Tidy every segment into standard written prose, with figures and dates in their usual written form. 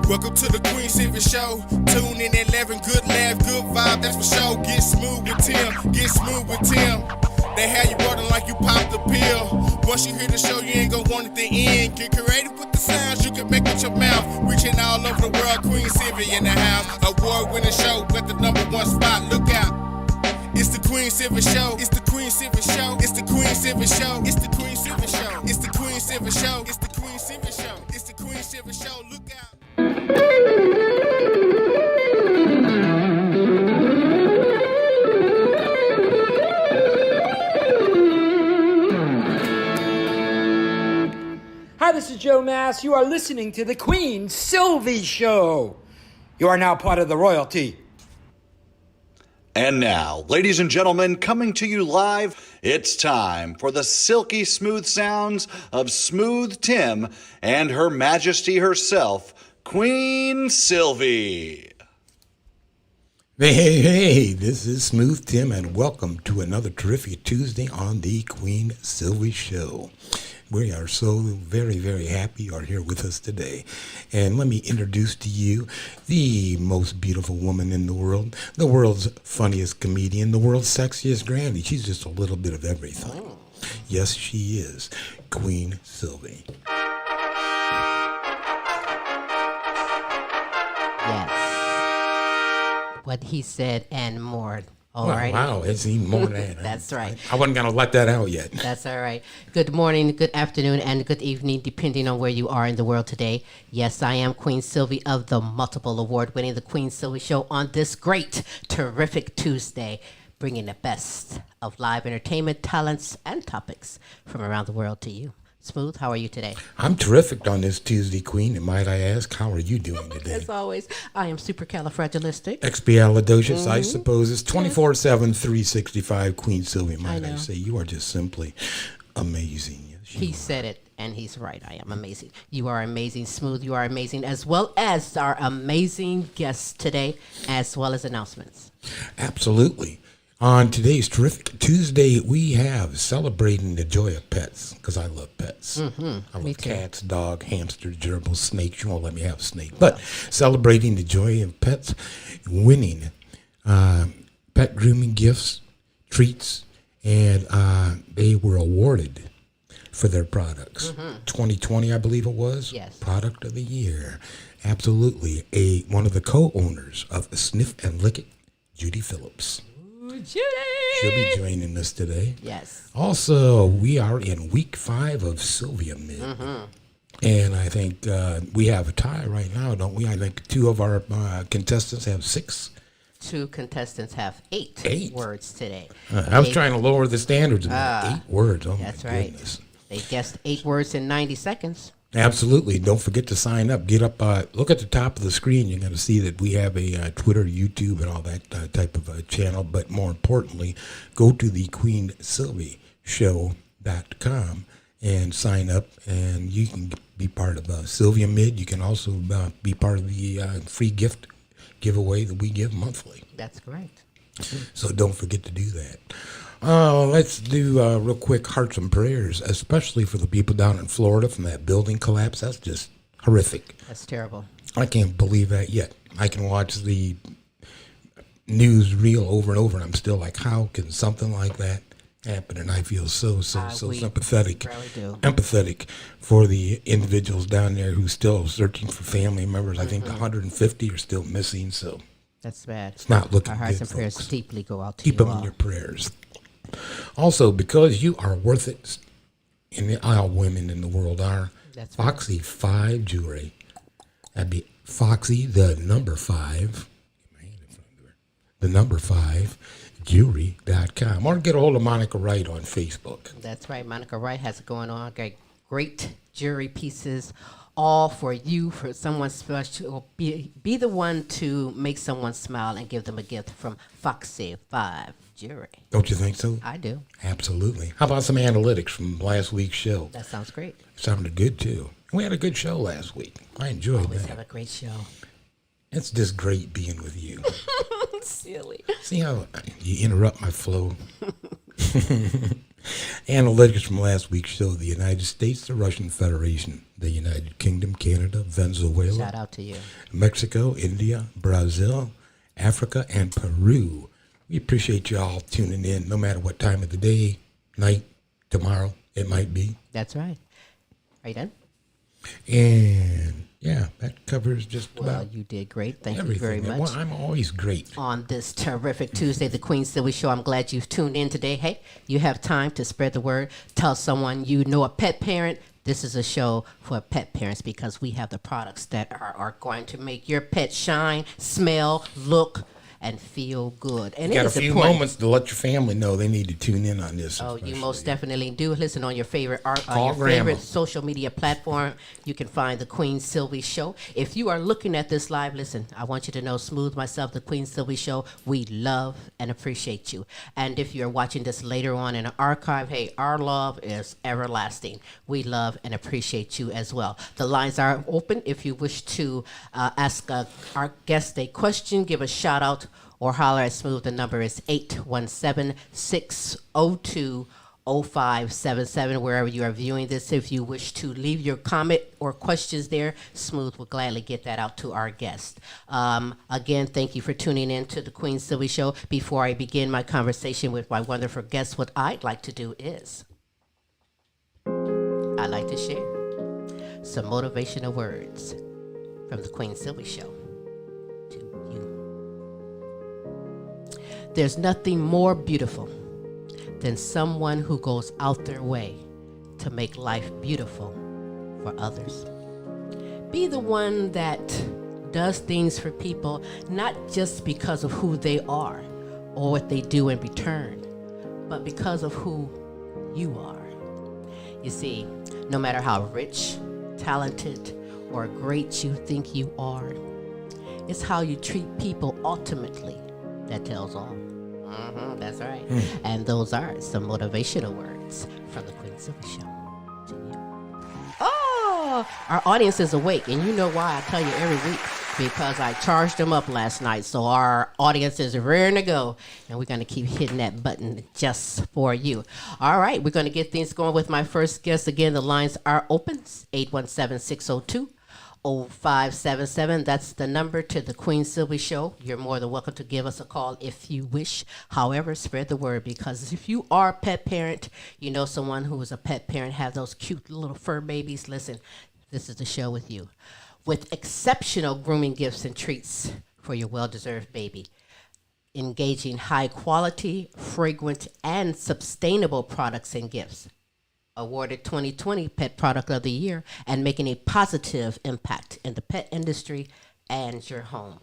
Welcome to the Queen Silvy Show. Tune in at 11, good laugh, good vibe, that's for sure. Get smooth with Tim, get smooth with Tim. They have you wording like you popped the pill. Once you hear the show, you ain't gonna want it to end. Get creative with the sounds you can make with your mouth. Reaching all over the world, Queen Silvy in the house. Award-winning show, got the #1 spot, look out. It's the Queen Silvy Show. It's the Queen Silvy Show. It's the Queen Silvy Show. It's the Queen Silvy Show. It's the Queen Silvy Show. It's the Queen Silvy Show. It's the Queen Silvy Show. Look out. Hi, this is Joe Mass. You are listening to the Queen Silvy Show. You are now part of the royalty. And now, ladies and gentlemen, coming to you live, it's time for the silky smooth sounds of Smooth Tim and Her Majesty herself, Queen Silvy. Hey, this is Smooth Tim, and welcome to another terrific Tuesday on the Queen Silvy Show. We are so very, very happy you are here with us today. And let me introduce to you the most beautiful woman in the world's funniest comedian, the world's sexiest granny. She's just a little bit of everything. Oh. Yes, she is Queen Silvy. Yes. What he said and more. All right. Wow, it's even more than that. That's right. I wasn't going to let that out yet. That's all right. Good morning, good afternoon, and good evening, depending on where you are in the world today. Yes, I am Queen Silvy of the multiple award-winning The Queen Silvy Show on this great, terrific Tuesday, bringing the best of live entertainment, talents, and topics from around the world to you. Smooth, how are you today? I'm terrific on this Tuesday, Queen, and might I ask, how are you doing today? As always, I am supercalifragilistic. Expialidocious, I suppose. It's 24/7, 365, Queen Silvy, might I say. You are just simply amazing. Yes, he said it, and he's right. I am amazing. You are amazing, Smooth. You are amazing, as well as our amazing guests today, as well as announcements. Absolutely. On today's terrific Tuesday, we have celebrating the joy of pets, because I love pets. I love cats, dog, hamster, gerbils, snakes. You won't let me have a snake. But celebrating the joy of pets, winning pet grooming gifts, treats, and they were awarded for their products. 2020, I believe it was. Yes. Product of the Year. Absolutely. One of the co-owners of Sniff and Lick It, Judy Phillips. Judy! She'll be joining us today. Yes. Also, we are in week 5 of Sylvia Mid. And I think we have a tie right now, don't we? I think 2 of our contestants have 6. 2 contestants have 8 words today. I was trying to lower the standards a bit. 8 words. Oh, that's my right. goodness. They guessed 8 words in 90 seconds. Absolutely. Don't forget to sign up. Get up. Look at the top of the screen. You're going to see that we have a Twitter, YouTube, and all that type of channel. But more importantly, go to the QueenSilvyShow.com and sign up, and you can be part of Sylvia Mid. You can also be part of the free gift giveaway that we give monthly. That's correct. So don't forget to do that. Let's do real quick hearts and prayers, especially for the people down in Florida from that building collapse. That's just horrific. That's terrible. I can't believe that yet. I can watch the news reel over and over, and I'm still like, how can something like that happen? And I feel so sympathetic. Really do. Empathetic for the individuals down there who still searching for family members. I think 150 are still missing, so that's bad. It's not looking good. Our hearts good, and prayers folks. deeply go out to Keep you them all. in your prayers. Also, because you are worth it, and all women in the world are, That's right. Foxy 5 Jewelry. That'd be Foxy, the number 5, jewelry.com. Or get a hold of Monica Wright on Facebook. That's right. Monica Wright has it going on. Got great jewelry pieces, all for you, for someone special. Be the one to make someone smile and give them a gift from Foxy 5 Jewelry. Don't you think so? I do. Absolutely. How about some analytics from last week's show? That sounds great. Sounded good, too. We had a good show last week. I enjoyed Always that. have a great show. It's just great being with you. Silly. See how you interrupt my flow? Analytics from last week's show: the United States, the Russian Federation, the United Kingdom, Canada, Venezuela, Shout out to you. Mexico, India, Brazil, Africa, and Peru. We appreciate you all tuning in, no matter what time of the day, night, tomorrow it might be. That's right. Are you done? And yeah, that covers just Well, about you did great. Thank everything. you very much. Well, I'm always great. On this terrific Tuesday, the Queen Silvy Show. I'm glad you've tuned in today. Hey, you have time to spread the word. Tell someone you know, a pet parent. This is a show for pet parents because we have the products that are going to make your pet shine, smell, look, and feel good. And You got a is few important. moments to let your family know they need to tune in on this. Oh, you especially. most definitely do. Listen on your favorite Call your Grandma. favorite social media platform. You can find the Queen Silvy Show. If you are looking at this live, listen, I want you to know, Smooth, myself, the Queen Silvy Show, we love and appreciate you. And if you're watching this later on in an archive, hey, our love is everlasting. We love and appreciate you as well. The lines are open. If you wish to ask our guest a question, give a shout out, or holler at Smooth. The number is 817-602-0577. Wherever you are viewing this, if you wish to leave your comment or questions there, Smooth will gladly get that out to our guest. Again, thank you for tuning in to the Queen Silvy Show. Before I begin my conversation with my wonderful guest, what I'd like to do is I'd like to share some motivational words from the Queen Silvy Show to you. There's nothing more beautiful than someone who goes out their way to make life beautiful for others. Be the one that does things for people, not just because of who they are or what they do in return, but because of who you are. You see, no matter how rich, talented, or great you think you are, it's how you treat people ultimately that tells all. That's right. And those are some motivational words from the Queen Silvy Show to you. Oh, our audience is awake, and you know why I tell you every week, because I charged them up last night, so our audience is ready to go, and we're going to keep hitting that button just for you. All right, we're going to get things going with my first guest. Again, the lines are open, 817-602-0577. That's the number to the Queen Silvy Show. You're more than welcome to give us a call if you wish. However, spread the word, because if you are a pet parent, you know someone who is a pet parent, have those cute little fur babies, listen, this is the show with you. With exceptional grooming gifts and treats for your well-deserved baby. Engaging high-quality, fragrant, and sustainable products and gifts. Awarded 2020 Pet Product of the Year, and making a positive impact in the pet industry and your home.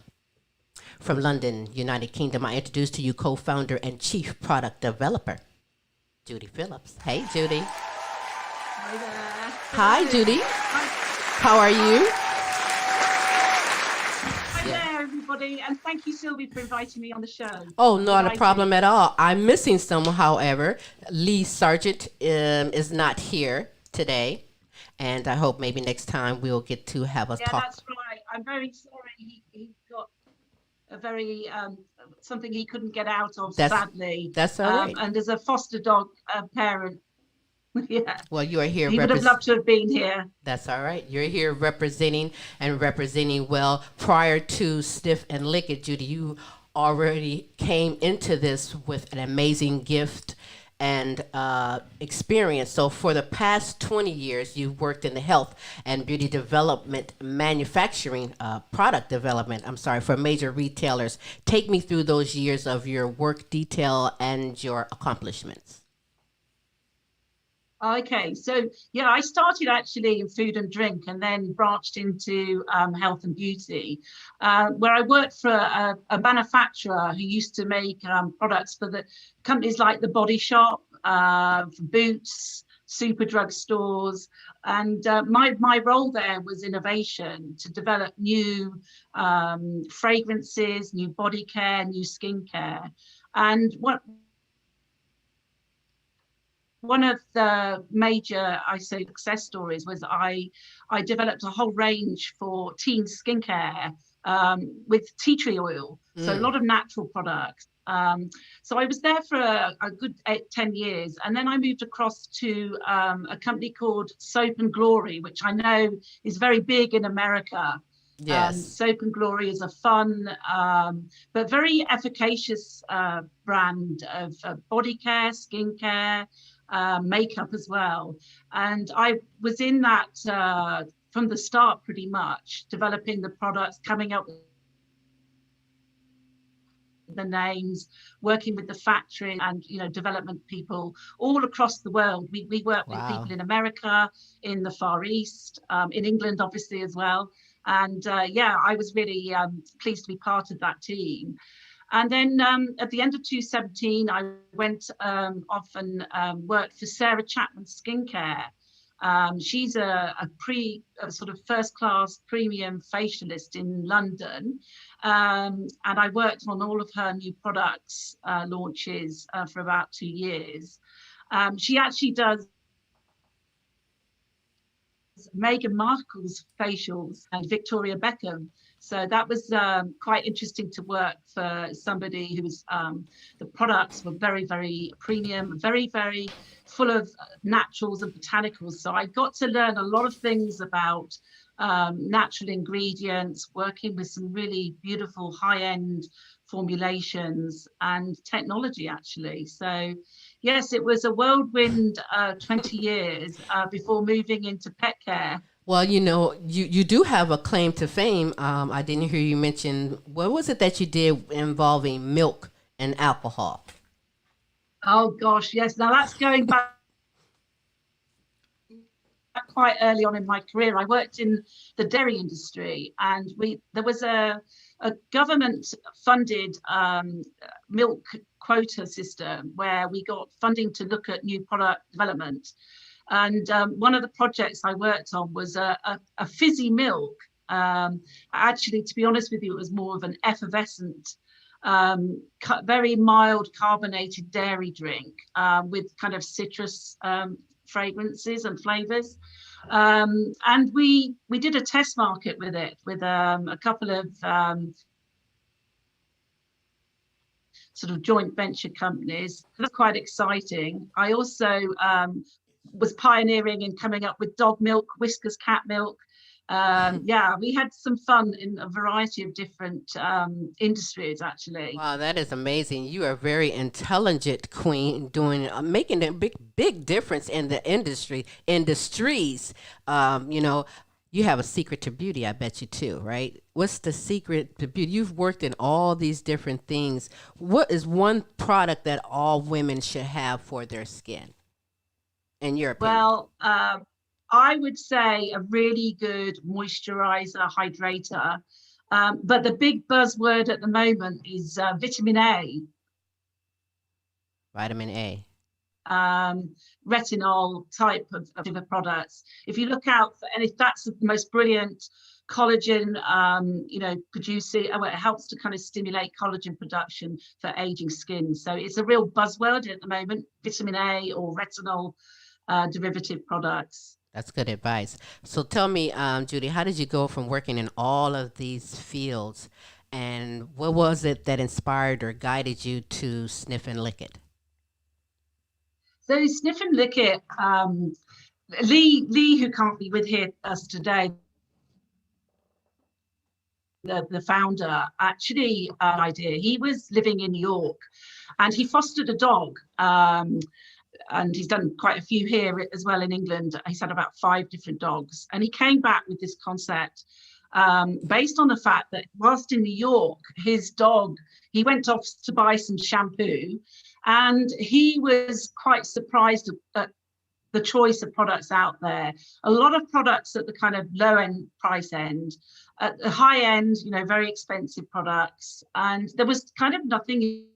From London, United Kingdom, I introduce to you co-founder and chief product developer, Judy Phillips. Hey, Judy. Hi there. Hi, Judy. How are you? Hi there, everybody, and thank you, Silvy, for inviting me on the show. Oh, not a Delighted. problem at all. I'm missing someone, however. Lee Sargent is not here today, and I hope maybe next time we'll get to have us Yeah, talk. that's right. I'm very sorry he got a very something he couldn't get out of, sadly. That's all right. And as a foster dog parent, yeah, Well, you are here. he would have loved to have been here. That's all right. You're here representing well. Prior to Sniff and Lick It, Judy, you already came into this with an amazing gift and experience. So for the past 20 years, you've worked in the health and beauty development, manufacturing, product development, for major retailers. Take me through those years of your work detail and your accomplishments. Okay, so yeah, I started actually in food and drink and then branched into health and beauty, where I worked for a manufacturer who used to make products for the companies like the Body Shop, for Boots, super drug stores. And my role there was innovation, to develop new fragrances, new body care, new skincare. And one of the major, success stories was I developed a whole range for teen skincare with tea tree oil. So a lot of natural products. So I was there for a good 10 years. And then I moved across to a company called Soap and Glory, which I know is very big in America. Yes. Soap and Glory is a fun but very efficacious brand of body care, skincare, makeup as well. And I was in that from the start, pretty much, developing the products, coming up with the names, working with the factory and development people all across the world. We work with people in America, in the Far East, in England obviously as well. And yeah, I was really pleased to be part of that team. And then at the end of 2017, I went off and worked for Sarah Chapman Skincare. She's a sort of first-class premium facialist in London. And I worked on all of her new products launches for about 2 years. She actually does Meghan Markle's facials and Victoria Beckham. So that was quite interesting to work for somebody who was, the products were very, very premium, very, very full of naturals and botanicals. So I got to learn a lot of things about natural ingredients, working with some really beautiful high-end formulations and technology, actually. So yes, it was a whirlwind 20 years before moving into pet care. Well, you do have a claim to fame. I didn't hear you mention, what was it that you did involving milk and alcohol? Oh gosh, yes. Now that's going back quite early on in my career. I worked in the dairy industry, and there was a government funded milk quota system where we got funding to look at new product development. And one of the projects I worked on was a fizzy milk. Actually, to be honest with you, it was more of an effervescent, very mild carbonated dairy drink with kind of citrus fragrances and flavors. And we did a test market with it with a couple of sort of joint venture companies. That's quite exciting. I also was pioneering in coming up with dog milk, Whiskas cat milk. Yeah, we had some fun in a variety of different industries, actually. Wow, that is amazing. You are a very intelligent queen, making a big difference in the industries. You have a secret to beauty, I bet you too, right? What's the secret to beauty? You've worked in all these different things. What is one product that all women should have for their skin, in your opinion? Well, I would say a really good moisturizer, hydrator. But the big buzzword at the moment is vitamin A. Vitamin A. Retinol type of products. If you look out for, and if that's the most brilliant collagen, producing, it helps to kind of stimulate collagen production for aging skin. So it's a real buzzword at the moment, vitamin A or retinol derivative products. That's good advice. So tell me, Judy, how did you go from working in all of these fields, and what was it that inspired or guided you to Sniff and Lick It? So Sniff and Lick It, Lee, who can't be with us today, the founder, actually idea. He was living in New York, and he fostered a dog. And he's done quite a few here as well in England. He's had about 5 different dogs. And he came back with this concept based on the fact that whilst in New York, his dog, he went off to buy some shampoo, and he was quite surprised at the choice of products out there. A lot of products at the kind of low end price end, at the high end, very expensive products. And there was kind of nothing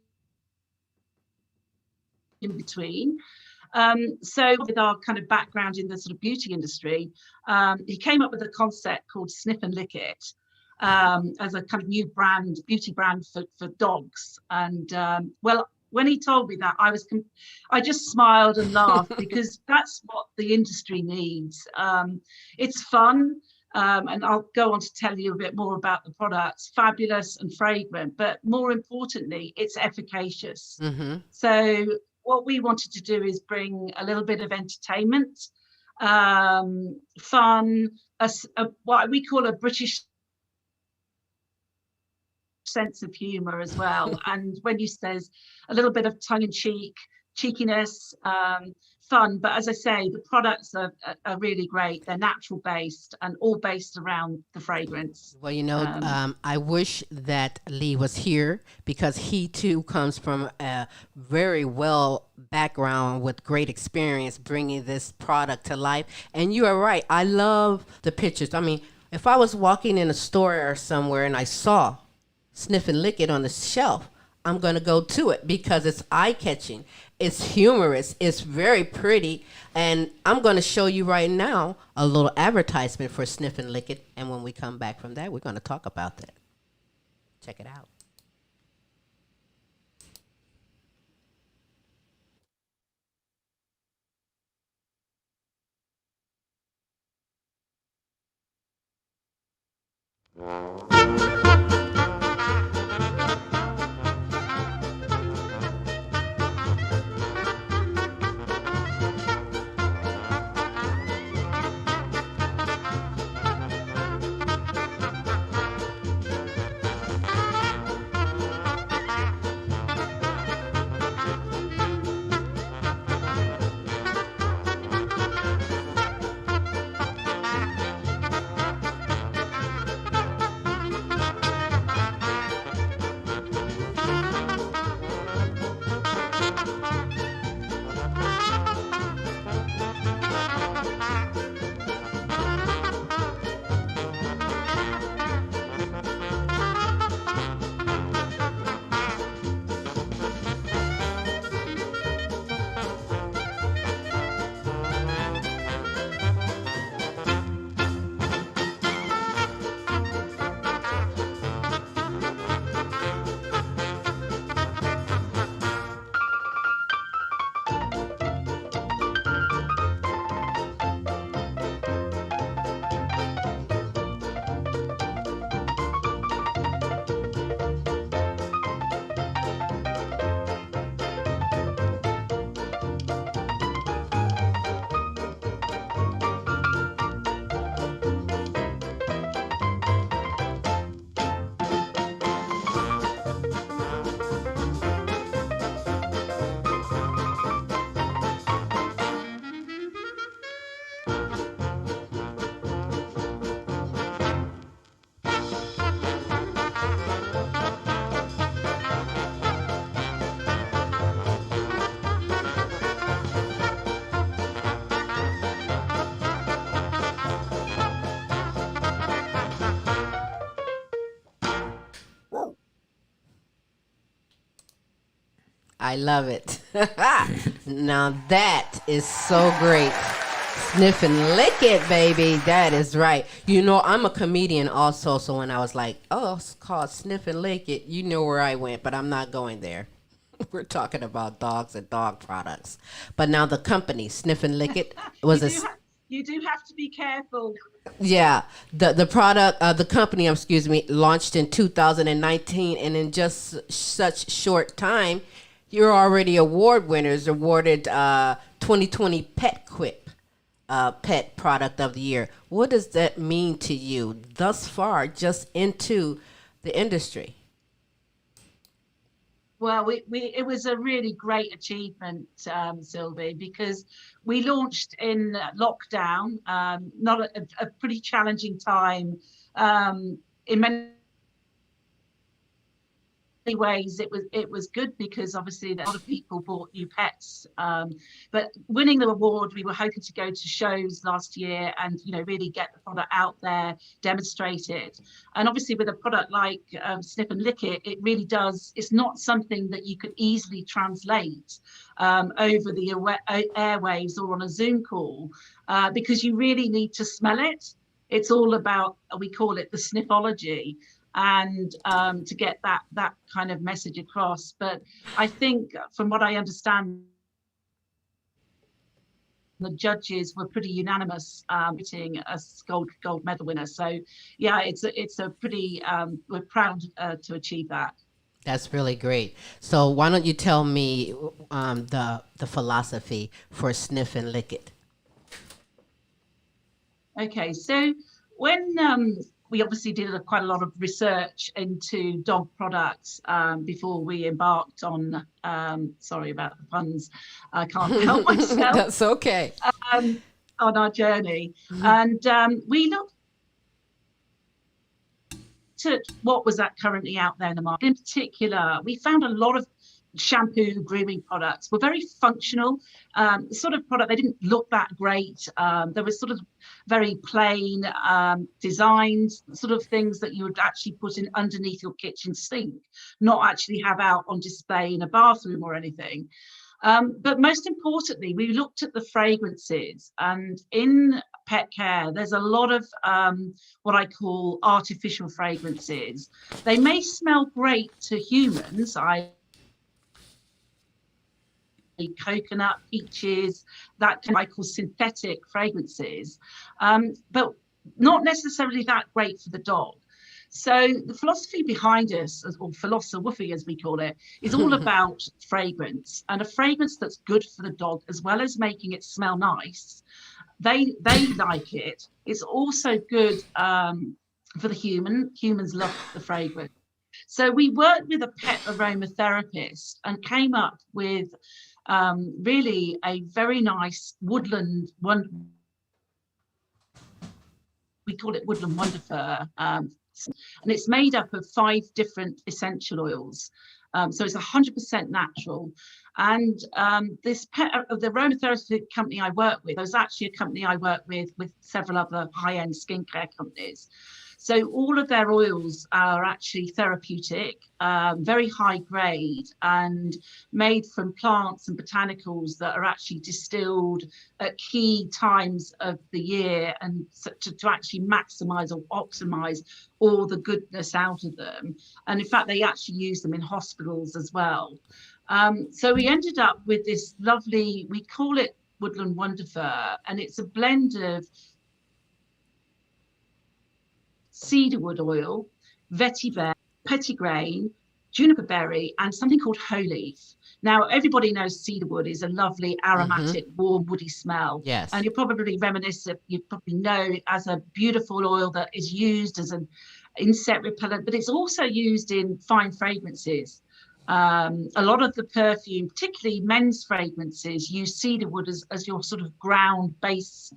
in between. So with our kind of background in the sort of beauty industry, he came up with a concept called Sniff and Lick It as a kind of new beauty brand for dogs. And well, when he told me that, I just smiled and laughed because that's what the industry needs. It's fun. And I'll go on to tell you a bit more about the products. Fabulous and fragrant, but more importantly, it's efficacious. So what we wanted to do is bring a little bit of entertainment, fun, what we call a British sense of humor as well. And when you says a little bit of tongue-in-cheek, cheekiness, fun. But as I say, the products are really great. They're natural based and all based around the fragrance. Well, I wish that Lee was here because he too comes from a very well background with great experience bringing this product to life. And you are right. I love the pictures. I mean, if I was walking in a store or somewhere and I saw Sniff and Lick It on the shelf, I'm going to go to it because it's eye-catching. It's humorous. It's very pretty. And I'm going to show you right now a little advertisement for Sniff and Lick It. And when we come back from that, we're going to talk about that. Check it out. I love it. Now that is so great. Sniff and lick it, baby. That is right. I'm a comedian also, so when I was like, oh, it's called Sniff and Lick It, you know where I went, but I'm not going there. We're talking about dogs and dog products. But now the company, Sniff and Lick It, was you do have to be careful. Yeah, the product, the company, excuse me, launched in 2019, and in just such short time, you're already award winners, awarded 2020 Pet Quip Pet Product of the Year. What does that mean to you thus far, just into the industry? Well, it was a really great achievement, Silvy, because we launched in lockdown, not a pretty challenging time. In many ways, it was good because obviously a lot of people bought new pets. But winning the award, we were hoping to go to shows last year and really get the product out there, demonstrate it. And obviously with a product like Snip and Lick It, it really does. It's not something that you could easily translate over the airwaves or on a Zoom call because you really need to smell it. It's all about, we call it the sniffology, and to get that kind of message across. But I think from what I understand, the judges were pretty unanimous, beating a gold medal winner. So yeah, it's a pretty we're proud to achieve that. That's really great. So why don't you tell me the philosophy for Sniff and Lick It? Okay, so when we obviously did quite a lot of research into dog products before we embarked on, sorry about the puns, I can't help myself. That's okay. On our journey. And we looked at what was that currently out there in the market. In particular, we found a lot of shampoo, grooming products were very functional, sort of product. They didn't look that great. There was sort of very plain designs, sort of things that you would actually put in underneath your kitchen sink, not actually have out on display in a bathroom or anything. But most importantly, we looked at the fragrances, and in pet care, there's a lot of what I call artificial fragrances. They may smell great to humans, coconut, peaches, that kind of I call synthetic fragrances, but not necessarily that great for the dog. So the philosophy behind us, or philosophy as we call it, is all about fragrance, and a fragrance that's good for the dog, as well as making it smell nice. They like it. It's also good for the human. Humans love the fragrance. So we worked with a pet aromatherapist and came up with really a very nice woodland one. We call it Woodland Wonder Fur, and it's made up of 5 different essential oils. So it's 100% natural. And this pet, the aromatherapy company I work with, there's actually a company I work with several other high-end skincare companies. So all of their oils are actually therapeutic, very high grade, and made from plants and botanicals that are actually distilled at key times of the year, and to actually maximize or optimize all the goodness out of them. And in fact, they actually use them in hospitals as well. So we ended up with this lovely, we call it Woodland Wonder Fur, and it's a blend of cedarwood oil, vetiver, petitgrain, juniper berry, and something called hoe leaf. Now, everybody knows cedarwood is a lovely aromatic, warm, woody smell. Yes. And you're probably reminiscent, you probably know it as a beautiful oil that is used as an insect repellent, but it's also used in fine fragrances. A lot of the perfume, particularly men's fragrances, use cedarwood as your sort of ground base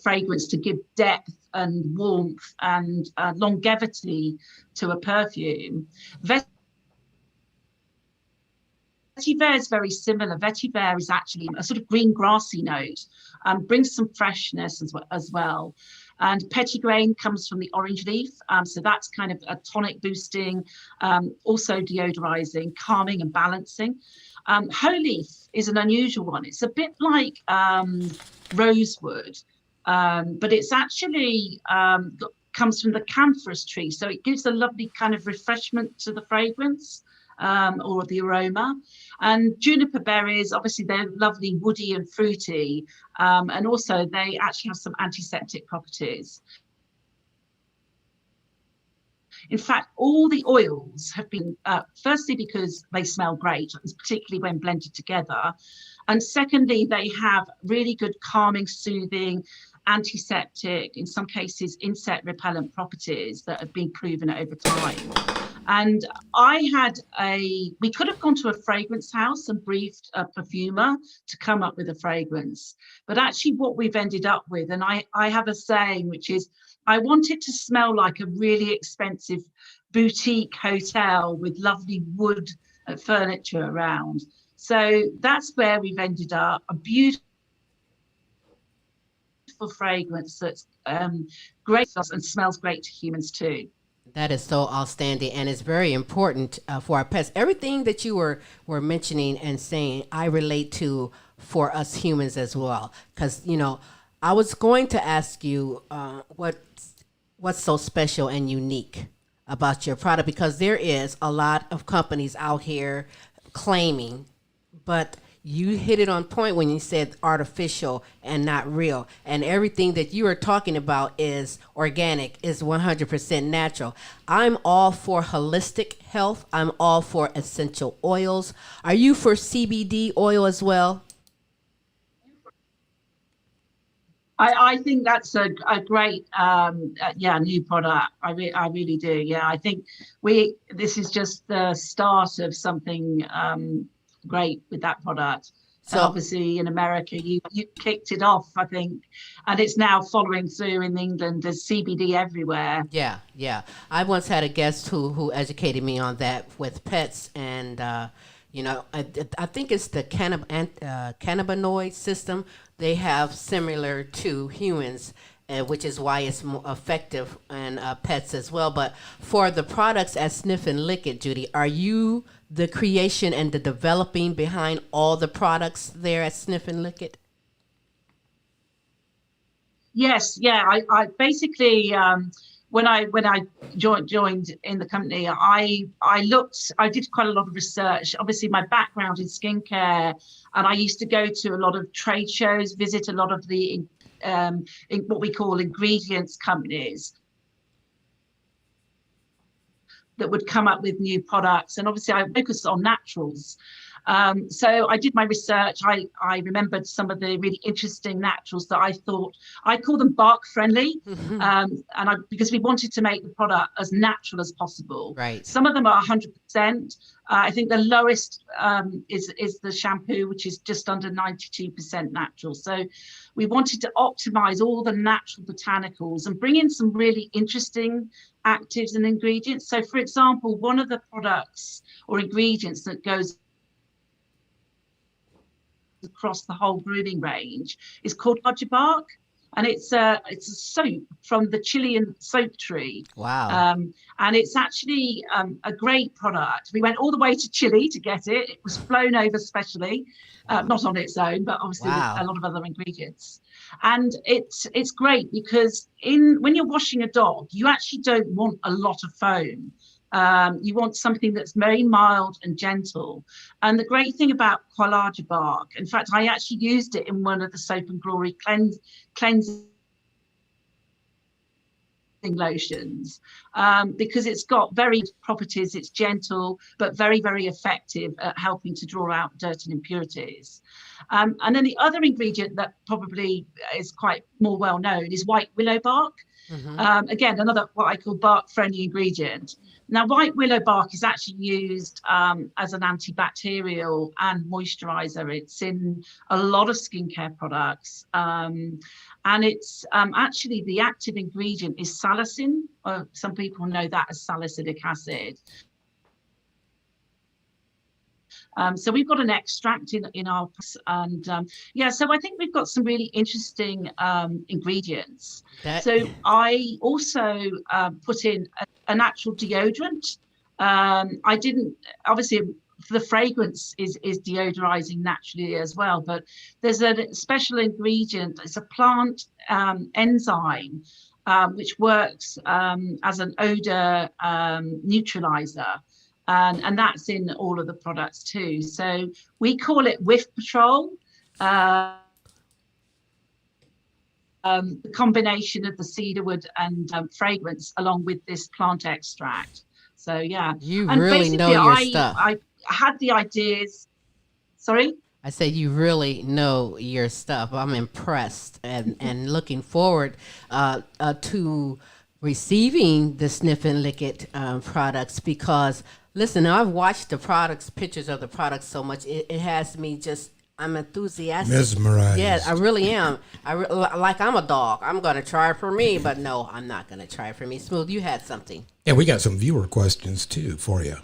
fragrance to give depth and warmth and longevity to a perfume. Vetiver is very similar. Vetiver is actually a sort of green grassy note, brings some freshness as well. And petitgrain comes from the orange leaf, so that's kind of a tonic boosting, also deodorizing, calming and balancing. Hoe leaf is an unusual one. It's a bit like rosewood, but it's actually comes from the camphorous tree, so it gives a lovely kind of refreshment to the fragrance. Or the aroma. And juniper berries, obviously they're lovely, woody and fruity, and also they actually have some antiseptic properties. In fact, all the oils have been, firstly, because they smell great, particularly when blended together, and secondly, they have really good calming, soothing, antiseptic, in some cases insect repellent properties that have been proven over time. And we could have gone to a fragrance house and briefed a perfumer to come up with a fragrance. But actually what we've ended up with, and I have a saying, which is, I want it to smell like a really expensive boutique hotel with lovely wood furniture around. So that's where we've ended up, a beautiful fragrance that's great and smells great to humans too. That is so outstanding, and it's very important for our pets. Everything that you were mentioning and saying, I relate to for us humans as well. Because, I was going to ask you what's so special and unique about your product, because there is a lot of companies out here claiming, but you hit it on point when you said artificial and not real. And everything that you are talking about is organic, is 100% natural. I'm all for holistic health. I'm all for essential oils. Are you for CBD oil as well? I think that's a great new product. I really do. Yeah, I think this is just the start of something great with that product. And So obviously in America you kicked it off, I think, and it's now following through in England. There's CBD everywhere. yeah, yeah. I once had a guest who educated me on that with pets, and I think it's the cannabinoid system they have similar to humans, which is why it's more effective in pets as well. But for the products at Sniff and Lick It, Judy, are you the creation and the developing behind all the products there at Sniff and Lick It? Yes, yeah. I basically when I joined in the company, I did quite a lot of research. Obviously, my background in skincare, and I used to go to a lot of trade shows, visit a lot of the in what we call ingredients companies that would come up with new products. And obviously, I focused on naturals. So I did my research. I remembered some of the really interesting naturals that I thought, I call them bark friendly, because we wanted to make the product as natural as possible. Right. Some of them are 100%. I think the lowest is the shampoo, which is just under 92% natural. So we wanted to optimize all the natural botanicals and bring in some really interesting actives and ingredients. So for example, one of the products or ingredients that goes across the whole grooming range is called bark, and it's a soap from the Chilean soap tree. Wow. And it's actually a great product. We went all the way to Chile to get it. It was flown over specially, not on its own, but obviously Wow. with a lot of other ingredients. And it's great because when you're washing a dog, you actually don't want a lot of foam. You want something that's very mild and gentle. And the great thing about Koalaja bark, in fact, I actually used it in one of the Soap and Glory cleansing lotions, because it's got very properties. It's gentle, but very, very effective at helping to draw out dirt and impurities. And then the other ingredient that probably is quite more well known is white willow bark. Again, another what I call bark-friendly ingredient. Now, white willow bark is actually used as an antibacterial and moisturizer. It's in a lot of skincare products. And it's actually the active ingredient is salicin. Some people know that as salicylic acid. So we've got an extract in our, and so I think we've got some really interesting ingredients. So I also put in a natural deodorant. I didn't, obviously the fragrance is deodorizing naturally as well, but there's a special ingredient. It's a plant enzyme which works as an odor neutralizer. And that's in all of the products too. So we call it Whiff Patrol. The combination of the cedarwood and fragrance along with this plant extract. So yeah. You and really know your stuff. I had the ideas. Sorry? I say you really know your stuff. I'm impressed and looking forward to receiving the Sniff and Lick It products, because listen, I've watched the products, pictures of the products so much. It has me just, I'm enthusiastic. Mesmerized. Yeah, I really am. Like I'm a dog. I'm going to try it for me, but no, I'm not going to try it for me. Smooth, you had something. Yeah, we got some viewer questions too for you.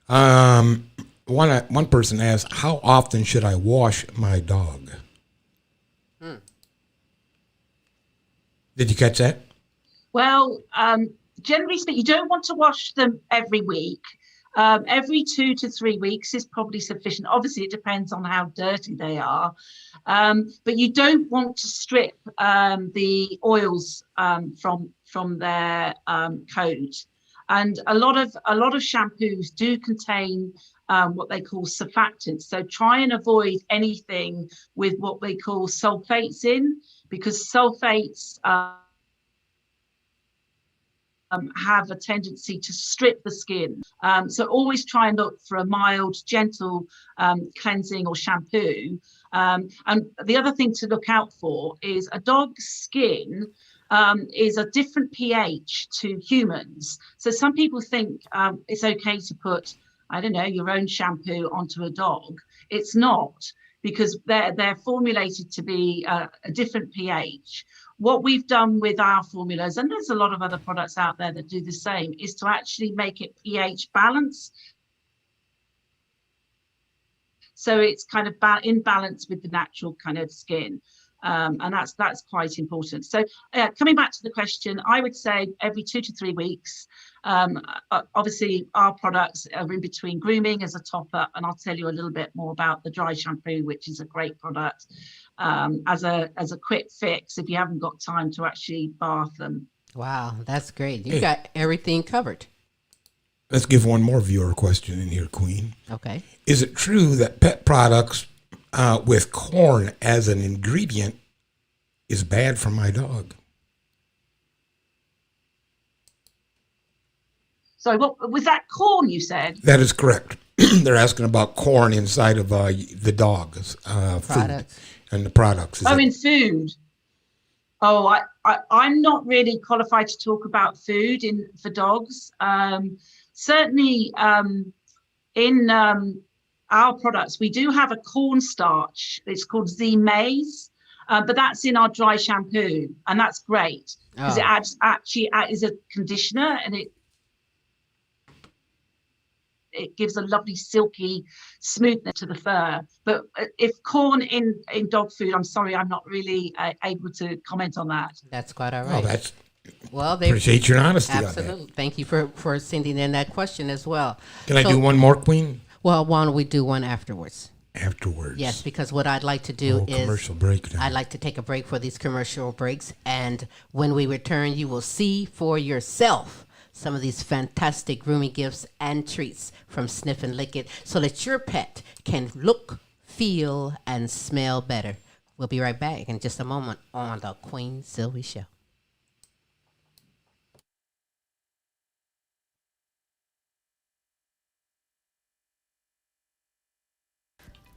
One person asked, how often should I wash my dog? Did you catch that? Well, generally speaking, you don't want to wash them every week. Every 2 to 3 weeks is probably sufficient. Obviously, it depends on how dirty they are. But you don't want to strip the oils from their coat. And a lot of shampoos do contain what they call surfactants. So try and avoid anything with what they call sulfates in, because sulfates have a tendency to strip the skin. So always try and look for a mild, gentle cleansing or shampoo. And the other thing to look out for is a dog's skin is a different pH to humans. So some people think it's okay to put, I don't know, your own shampoo onto a dog. It's not, because they're formulated to be a different pH. What we've done with our formulas, and there's a lot of other products out there that do the same, is to actually make it pH balanced. So it's kind of in balance with the natural kind of skin. And that's quite important. So coming back to the question, I would say every 2 to 3 weeks. Obviously, our products are in between grooming as a top-up, and I'll tell you a little bit more about the dry shampoo, which is a great product as a quick fix if you haven't got time to actually bath them. Wow, that's great. You got everything covered. Let's give one more viewer question in here, Queen. Okay. Is it true that pet products with corn as an ingredient is bad for my dog? So what was that, corn you said? That is correct. They're asking about corn inside of the dog's food and the products. In food. Oh, I'm not really qualified to talk about food for dogs. Certainly in our products, we do have a cornstarch. It's called Z Maize, but that's in our dry shampoo, and that's great because it actually is a conditioner, and it gives a lovely silky smoothness to the fur. But if corn in dog food, I'm sorry, I'm not really able to comment on that. That's quite all right. They appreciate your honesty. Absolutely. On that. Thank you for sending in that question as well. Can I do one more, Queen? Well, why don't we do one afterwards? Afterwards. Yes, because what I'd like to do is commercial break now. I'd like to take a break for these commercial breaks, and when we return, you will see for yourself some of these fantastic grooming gifts and treats from Sniff and Lick It, so that your pet can look, feel, and smell better. We'll be right back in just a moment on the Queen Silvy Show.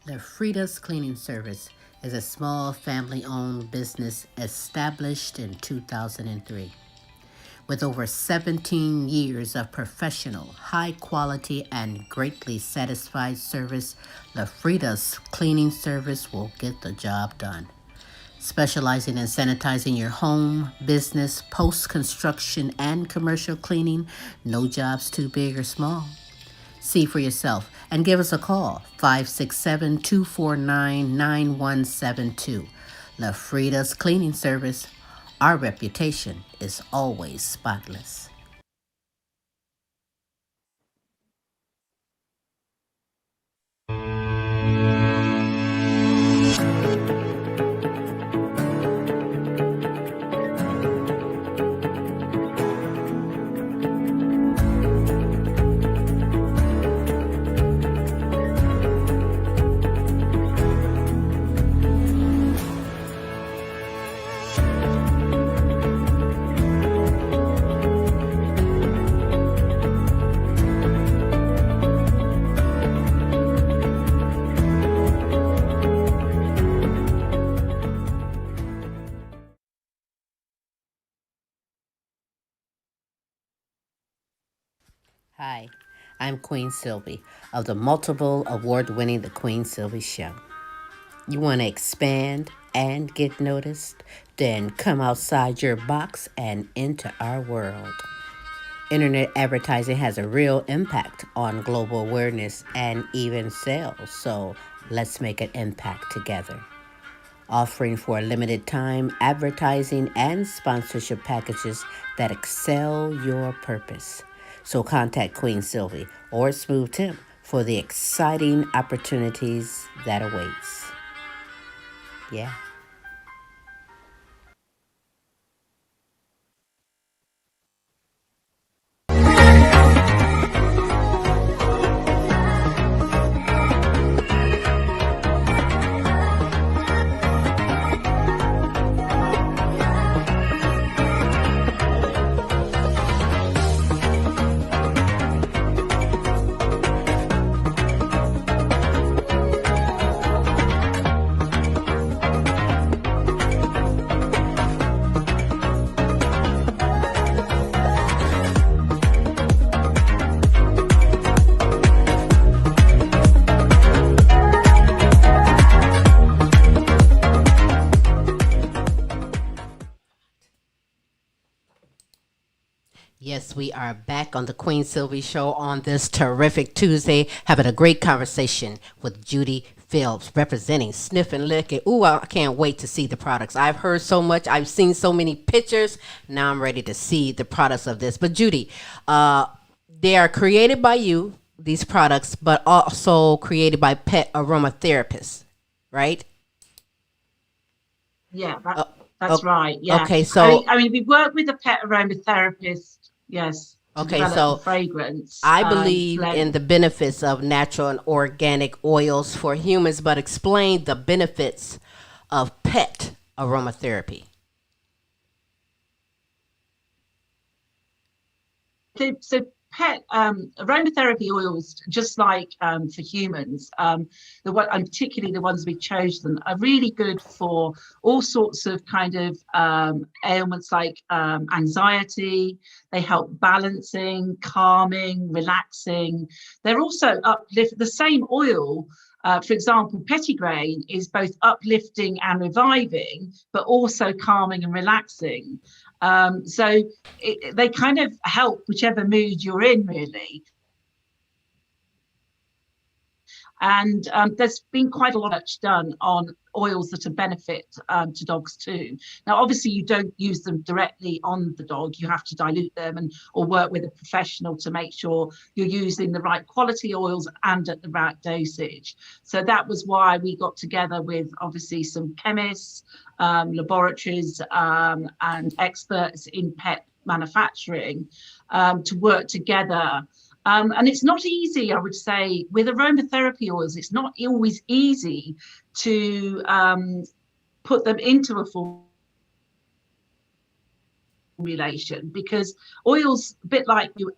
The Frida's Cleaning Service is a small family-owned business established in 2003. With over 17 years of professional, high-quality, and greatly satisfied service, the Frida's Cleaning Service will get the job done. Specializing in sanitizing your home, business, post-construction, and commercial cleaning, no job's too big or small. See for yourself and give us a call, 567-249-9172. La Frida's Cleaning Service. Our reputation is always spotless. Hi, I'm Queen Silvy of the multiple award-winning The Queen Silvy Show. You want to expand and get noticed? Then come outside your box and into our world. Internet advertising has a real impact on global awareness and even sales, so let's make an impact together. Offering for a limited time advertising and sponsorship packages that excel your purpose. So contact Queen Silvy or Smooth Tim for the exciting opportunities that awaits. Yeah. Yes, we are back on the Queen Sylvie Show on this terrific Tuesday, having a great conversation with Judy Phillips, representing Sniff and Lick. And ooh, I can't wait to see the products. I've heard so much. I've seen so many pictures. Now I'm ready to see the products of this. But Judy, they are created by you, these products, but also created by pet aromatherapists, right? Yeah, Uh, that's right. Yeah. okay, so I mean, we work with a pet aromatherapist, yes, to okay, develop the so fragrance I believe in blend. the benefits of natural and organic oils for humans, but explain the benefits of pet aromatherapy. So pet aromatherapy oils, just like for humans, the one, and particularly the ones we've chosen, are really good for all sorts of kind of ailments like anxiety. They help balancing, calming, relaxing. They're also uplift. The same oil, for example, petitgrain is both uplifting and reviving, but also calming and relaxing. So they kind of help whichever mood you're in, really. And there's been quite a lot done on oils that are benefit to dogs too. Now, obviously, you don't use them directly on the dog. You have to dilute them and or work with a professional to make sure you're using the right quality oils and at the right dosage. So that was why we got together with obviously some chemists, laboratories, and experts in pet manufacturing to work together. And it's not easy, I would say, with aromatherapy oils. It's not always easy to put them into a formulation, because oils, a bit like you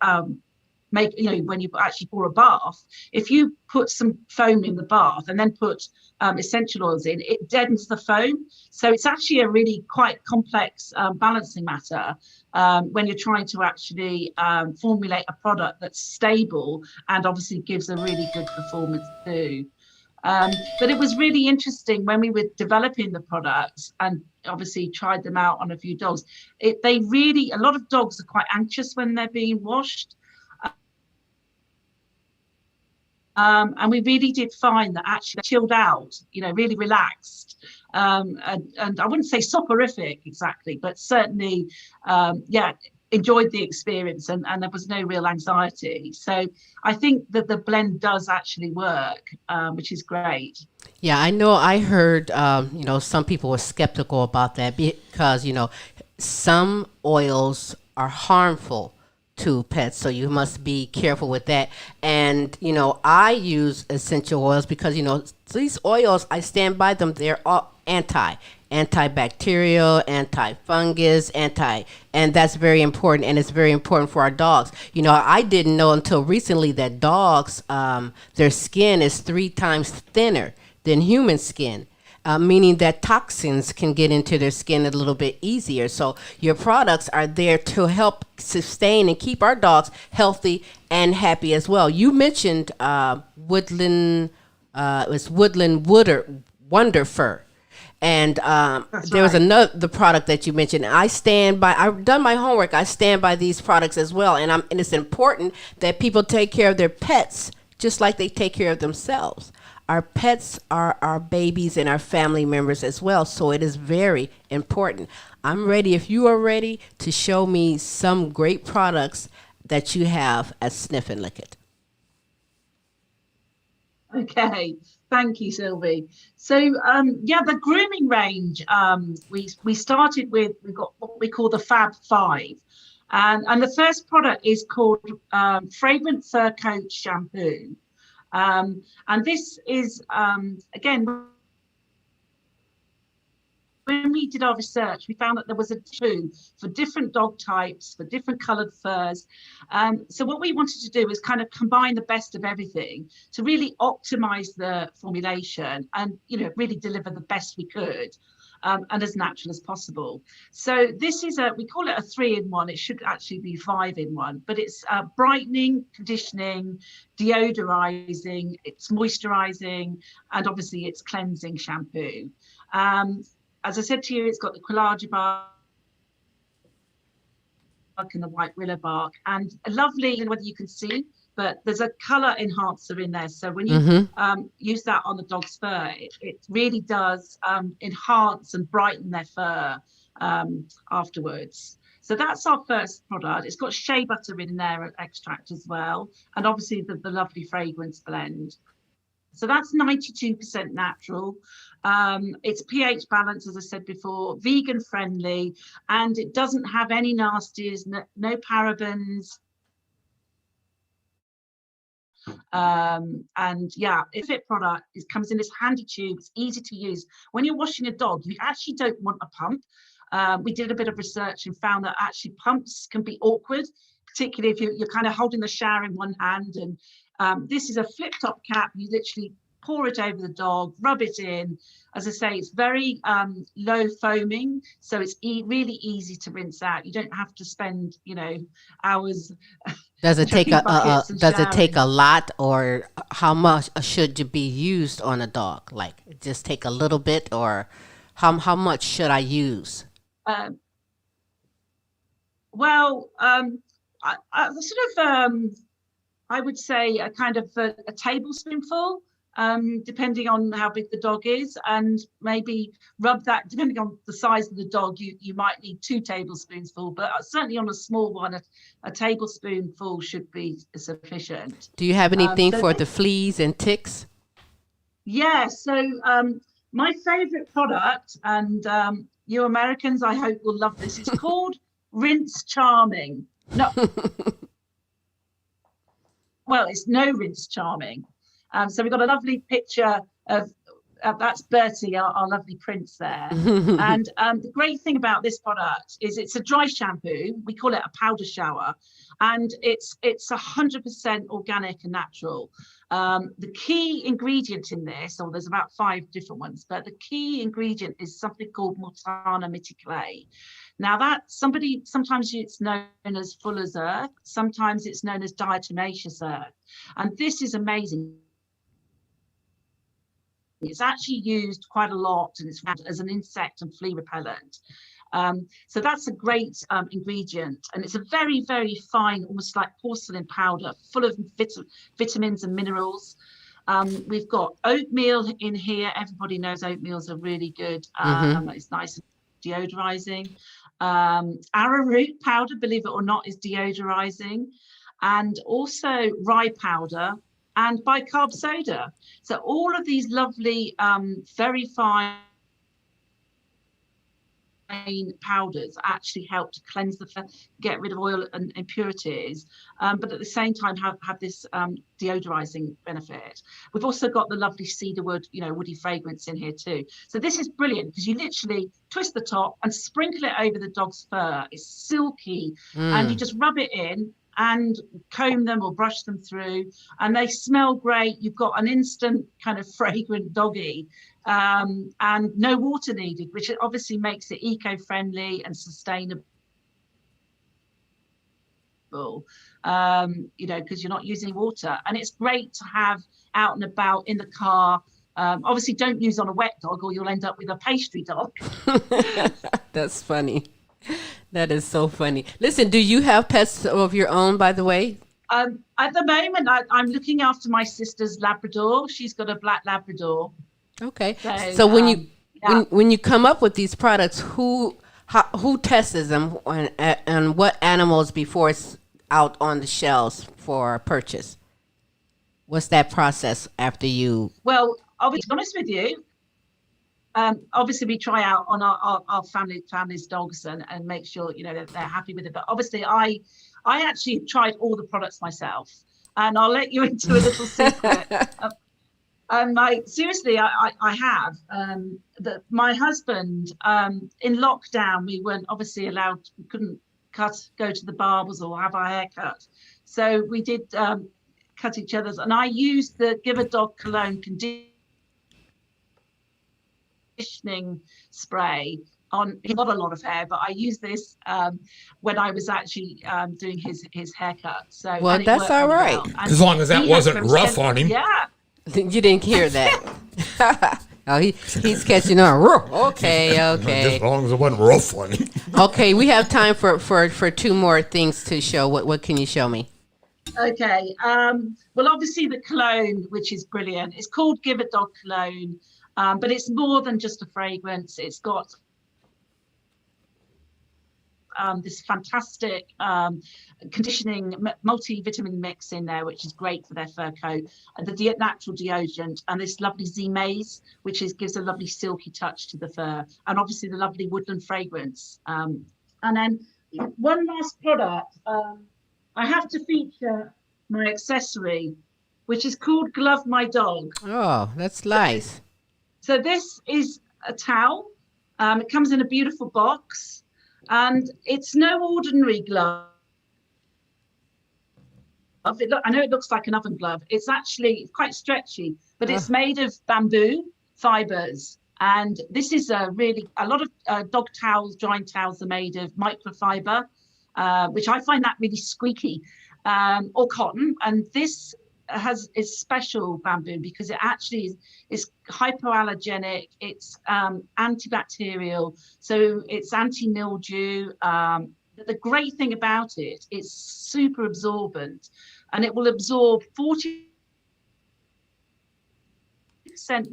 make, you know, when you actually pour a bath, if you put some foam in the bath and then put essential oils in, it deadens the foam. So it's actually a really quite complex balancing matter when you're trying to actually formulate a product that's stable and obviously gives a really good performance too. But it was really interesting when we were developing the products and obviously tried them out on a few dogs. They really, a lot of dogs are quite anxious when they're being washed. And we really did find that actually chilled out, you know, really relaxed. And I wouldn't say soporific exactly, but certainly, yeah, enjoyed the experience, and there was no real anxiety. So I think that the blend does actually work, which is great. Yeah, I know. I heard, some people were skeptical about that because, some oils are harmful to pets, so you must be careful with that. And, I use essential oils because, these oils, I stand by them. They're all antibacterial, anti-fungus, and that's very important, and it's very important for our dogs. I didn't know until recently that dogs, their skin is 3 times thinner than human skin, meaning that toxins can get into their skin a little bit easier. So your products are there to help sustain and keep our dogs healthy and happy as well. You mentioned woodland, it was woodland wonder fur. And there was another the product that you mentioned. I stand by. I've done my homework. I stand by these products as well. And it's important that people take care of their pets just like they take care of themselves. Our pets are our babies and our family members as well. So it is very important. I'm ready. If you are ready to show me some great products that you have at Sniff and Lick It. Okay, thank you, Silvy. So, yeah, the grooming range, we started with, we've got what we call the Fab Five. And the first product is called Fragrant Fur Coat Shampoo. And this is, again, when we did our research, we found that there was a shampoo for different dog types, for different colored furs. So what we wanted to do is kind of combine the best of everything to really optimize the formulation and, really deliver the best we could. And as natural as possible. So this is we call it a 3-in-1. It should actually be 5-in-1, but it's brightening, conditioning, deodorizing, it's moisturizing, and obviously it's cleansing shampoo. As I said to you, it's got the collagen bar and the white willow bark, and a lovely, whether you can see, but there's a color enhancer in there. So when you use that on the dog's fur, it really does enhance and brighten their fur afterwards. So that's our first product. It's got shea butter in there, extract as well, and obviously the lovely fragrance blend. So that's 92% natural. It's pH balance, as I said before, vegan friendly, and it doesn't have any nasties, no parabens. And yeah, if it product, it comes in this handy tube. It's easy to use. When you're washing a dog, you actually don't want a pump. We did a bit of research and found that actually pumps can be awkward, particularly if you're kind of holding the shower in one hand. And this is a flip top cap. You literally pour it over the dog, rub it in. As I say, it's very low foaming, so it's really easy to rinse out. You don't have to spend, hours. Does it take a lot, or how much should you be used on a dog? Like just take a little bit, or how much should I use? I would say a kind of a tablespoonful, depending on how big the dog is, and maybe rub that, depending on the size of the dog, you might need 2 tablespoonsful, but certainly on a small one, a tablespoonful should be sufficient. Do you have anything for the fleas and ticks? Yeah, so my favorite product, and you Americans, I hope, will love this. It's called Rinse Charming. No, well, it's no Rinse Charming. So we've got a lovely picture of that's Bertie, our lovely prince there. And the great thing about this product is it's a dry shampoo. We call it a powder shower, and it's 100% organic and natural. The key ingredient in this, or there's about 5 different ones, but the key ingredient is something called Montana Clay. Now sometimes it's known as Fuller's Earth, sometimes it's known as diatomaceous earth, and this is amazing. It's actually used quite a lot, and it's found as an insect and flea repellent. So that's a great ingredient, and it's a very, very fine, almost like porcelain powder, full of vitamins and minerals. We've got oatmeal in here. Everybody knows oatmeals are really good. It's nice and deodorizing. Arrowroot powder, believe it or not, is deodorizing, and also rye powder and bicarb soda. So all of these lovely, very fine powders actually help to cleanse the fur, get rid of oil and impurities, but at the same time have this deodorizing benefit. We've also got the lovely cedarwood, woody fragrance in here too. So this is brilliant because you literally twist the top and sprinkle it over the dog's fur. It's silky, and you just rub it in and comb them or brush them through, and they smell great. You've got an instant kind of fragrant doggy, and no water needed, which obviously makes it eco-friendly and sustainable. Because you're not using water, and it's great to have out and about in the car. Obviously don't use on a wet dog or you'll end up with a pastry dog. That's funny. That is so funny. Listen, do you have pets of your own, by the way? At the moment, I'm looking after my sister's Labrador. She's got a black Labrador. Okay. So when you come up with these products, who tests them and what animals before it's out on the shelves for purchase? What's that process after you? Well, I'll be honest with you. Obviously we try out on our family's dogs and make sure they're happy with it, but obviously I actually tried all the products myself, and I'll let you into a little secret. Seriously, I have. My husband, in lockdown, we weren't obviously allowed, we couldn't go to the barbers or have our hair cut, so we did cut each other's, and I used the Give a Dog Cologne conditioning spray on. He got a lot of hair, but I used this when I was actually doing his haircut. So well, that's all right, as long as that wasn't rough on him. Yeah, you didn't hear that. Oh, he's catching on. Okay. Just as long as it wasn't ruffling. Okay, we have time for two more things to show. What can you show me? Okay. Well, obviously the cologne, which is brilliant. It's called Give a Dog Cologne, but it's more than just a fragrance. It's got this fantastic conditioning multivitamin mix in there, which is great for their fur coat, and the natural deodorant, and this lovely Z-Maze, which gives a lovely silky touch to the fur, and obviously the lovely woodland fragrance. And then one last product, I have to feature my accessory, which is called Glove My Dog. Oh, that's nice. So this is a towel. It comes in a beautiful box. And it's no ordinary glove. I know it looks like an oven glove. It's actually quite stretchy, but it's made of bamboo fibers. And this is a lot of dog towels, drying towels are made of microfiber, which I find that really squeaky, or cotton. And this is special bamboo because it actually is hypoallergenic. It's antibacterial, so it's anti-mildew. The great thing about it, it's super absorbent, and it will absorb 40%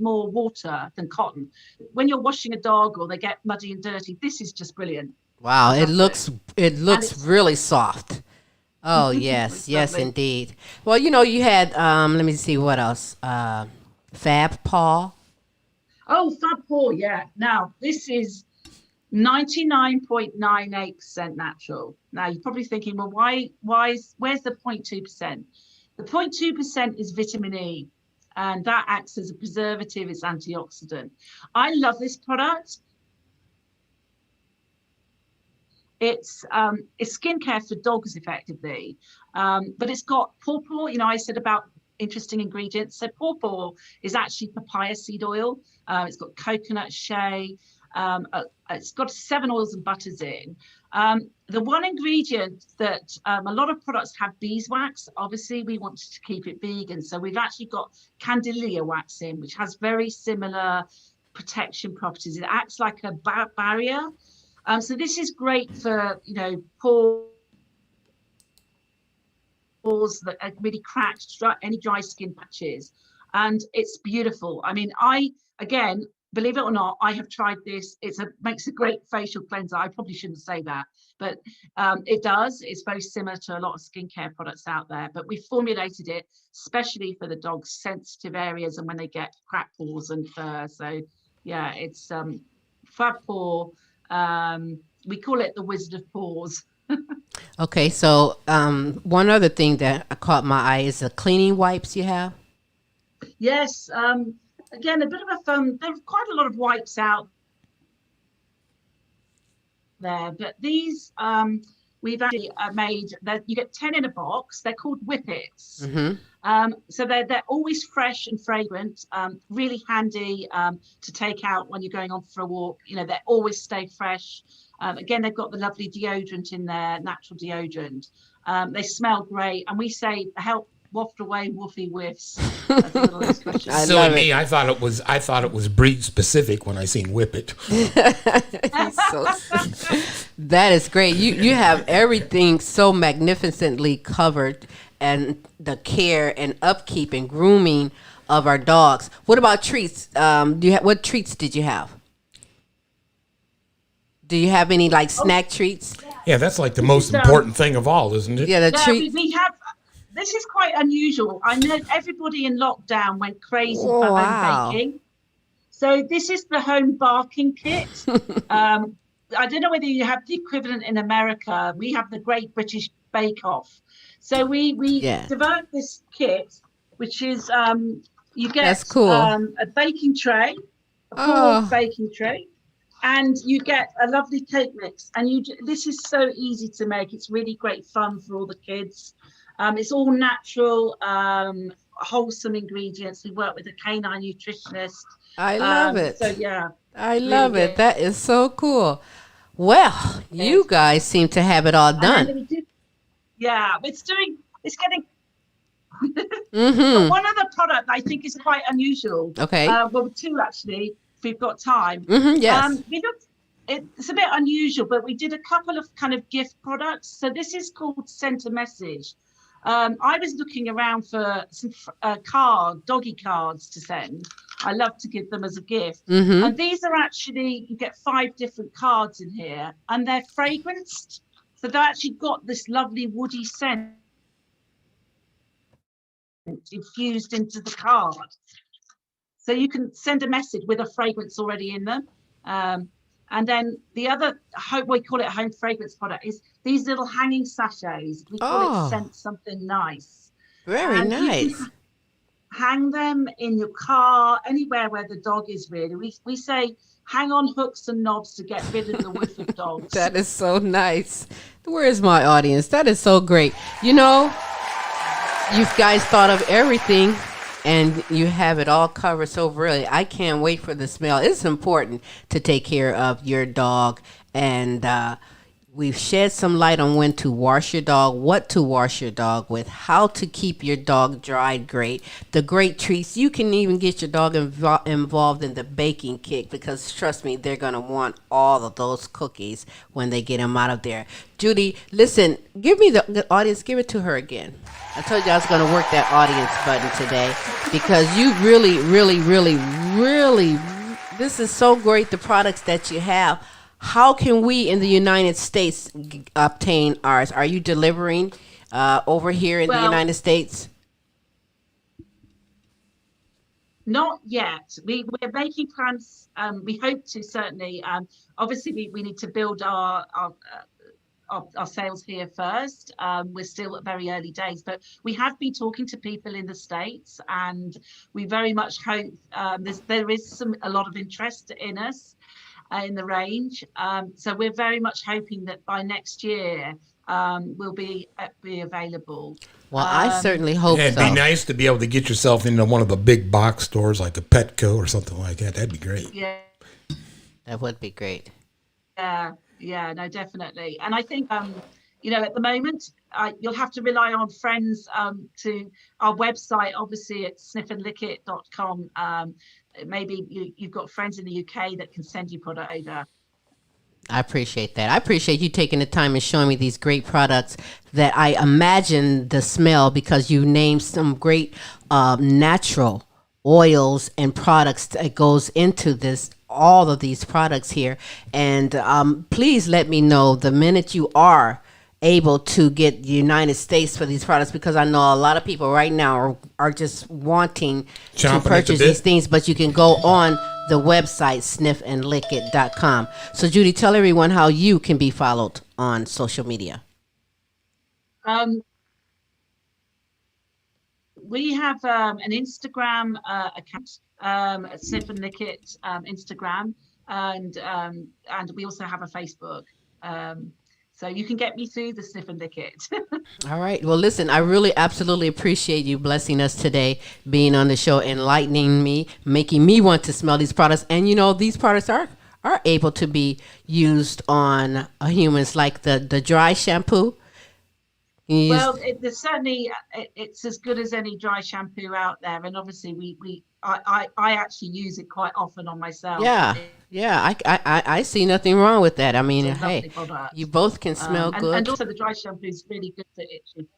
more water than cotton. When you're washing a dog or they get muddy and dirty, this is just brilliant. Wow, it looks really soft. Oh, yes, yes, lovely. indeed. Well, you had, let me see what else. Fab Paw. Oh, Fab Paw, yeah. Now, this is 99.98% natural. Now, you're probably thinking, well, where's the 0.2%? The 0.2% is vitamin E, and that acts as a preservative, it's antioxidant. I love this product. It's skincare for dogs, effectively, but it's got pawpaw. I said about interesting ingredients. So pawpaw is actually papaya seed oil. It's got coconut shea. It's got 7 oils and butters in. The one ingredient that a lot of products have beeswax. Obviously, we wanted to keep it vegan, so we've actually got candelilla wax in, which has very similar protection properties. It acts like a barrier. So this is great for, paws that are really cracked, any dry skin patches. And it's beautiful. I mean, again, believe it or not, I have tried this. Makes a great facial cleanser. I probably shouldn't say that, but it does. It's very similar to a lot of skincare products out there, but we formulated it especially for the dog's sensitive areas and when they get cracked paws and fur. So yeah, it's Fab Paw. We call it the Wizard of Paws. Okay, so one other thing that caught my eye is the cleaning wipes you have. Yes. Again, a bit of a fun. There's quite a lot of wipes out there, but these we've actually made that you get 10 in a box. They're called Whippets. Mm-hmm. So they're always fresh and fragrant, really handy to take out when you're going on for a walk. They always stay fresh. Again, they've got the lovely deodorant in there, natural deodorant. They smell great, and we say help waft away woofy whiffs. That's a little expression. Silly me, I thought it was breed specific when I seen Whippet. That is great. You have everything so magnificently covered, and the care and upkeep and grooming of our dogs. What about treats? What treats did you have? Do you have any snack treats? Yeah, that's like the most important thing of all, isn't it? Yeah, the treats. We have. This is quite unusual. I know everybody in lockdown went crazy for home baking. So this is the home barking kit. I don't know whether you have the equivalent in America. We have the Great British Bake Off. So we developed this kit, which is you get That's cool. A baking tray, a baking tray, and you get a lovely cake mix. And this is so easy to make. It's really great fun for all the kids. It's all natural, wholesome ingredients. We work with a canine nutritionist. I love it. So yeah, I love it. That is so cool. Well, you guys seem to have it all done. Yeah, it's getting. But one other product I think is quite unusual. Okay. Well, two actually, if we've got time. Yes. It's a bit unusual, but we did a couple of kind of gift products. So this is called Sent a Message. I was looking around for some doggy cards to send. I love to give them as a gift. And these are actually, you get 5 different cards in here, and they're fragranced. So they actually got this lovely woody scent infused into the card. So you can send a message with a fragrance already in them. And then the other, we call it a home fragrance product, is these little hanging sachets. We call it Scent Something Nice. Very nice. Hang them in your car, anywhere where the dog is really. We say hang on hooks and knobs to get rid of the whiff of dogs. That is so nice. Where is my audience? That is so great. You know, you guys thought of everything and you have it all covered. So really, I can't wait for the smell. It's important to take care of your dog, and we've shed some light on when to wash your dog, what to wash your dog with, how to keep your dog dried great, the great treats. You can even get your dog involved in the baking kit, because trust me, they're going to want all of those cookies when they get them out of there. Judy, listen, give me the audience, give it to her again. I told you I was going to work that audience button today, because you really, this is so great, the products that you have. How can we in the United States obtain ours? Are you delivering over here in the United States? Not yet. We're making plans. We hope to, certainly. Obviously, we need to build our sales here first. We're still at very early days, but we have been talking to people in the States, and we very much hope there is a lot of interest in us. In the range, so we're very much hoping that by next year we'll be available. Well, I certainly hope so. It'd be nice to be able to get yourself into one of the big box stores like a Petco or something like that. That'd be great. Yeah, that would be great. Yeah, no, definitely. And I think at the moment you'll have to rely on friends to our website. Obviously, it's sniffandlickit.com. Maybe you've got friends in the UK that can send you product over. I appreciate that. I appreciate you taking the time and showing me these great products that I imagine the smell, because you named some great natural oils and products that goes into all of these products here. And please let me know the minute you are able to get the United States for these products, because I know a lot of people right now are just wanting to purchase these things, but you can go on the website sniffandlickit.com. So Judy, tell everyone how you can be followed on social media. We have an Instagram account, Sniff and Lickit Instagram, and we also have a Facebook. So you can get me through the Sniff and Lick It. All right. Well, listen, I really absolutely appreciate you blessing us today, being on the show, enlightening me, making me want to smell these products. And, these products are able to be used on humans, like the dry shampoo. Well, it's as good as any dry shampoo out there. And obviously, I actually use it quite often on myself. Yeah, I see nothing wrong with that. I mean, hey, you both can smell good. And also the dry shampoo is really good for itching.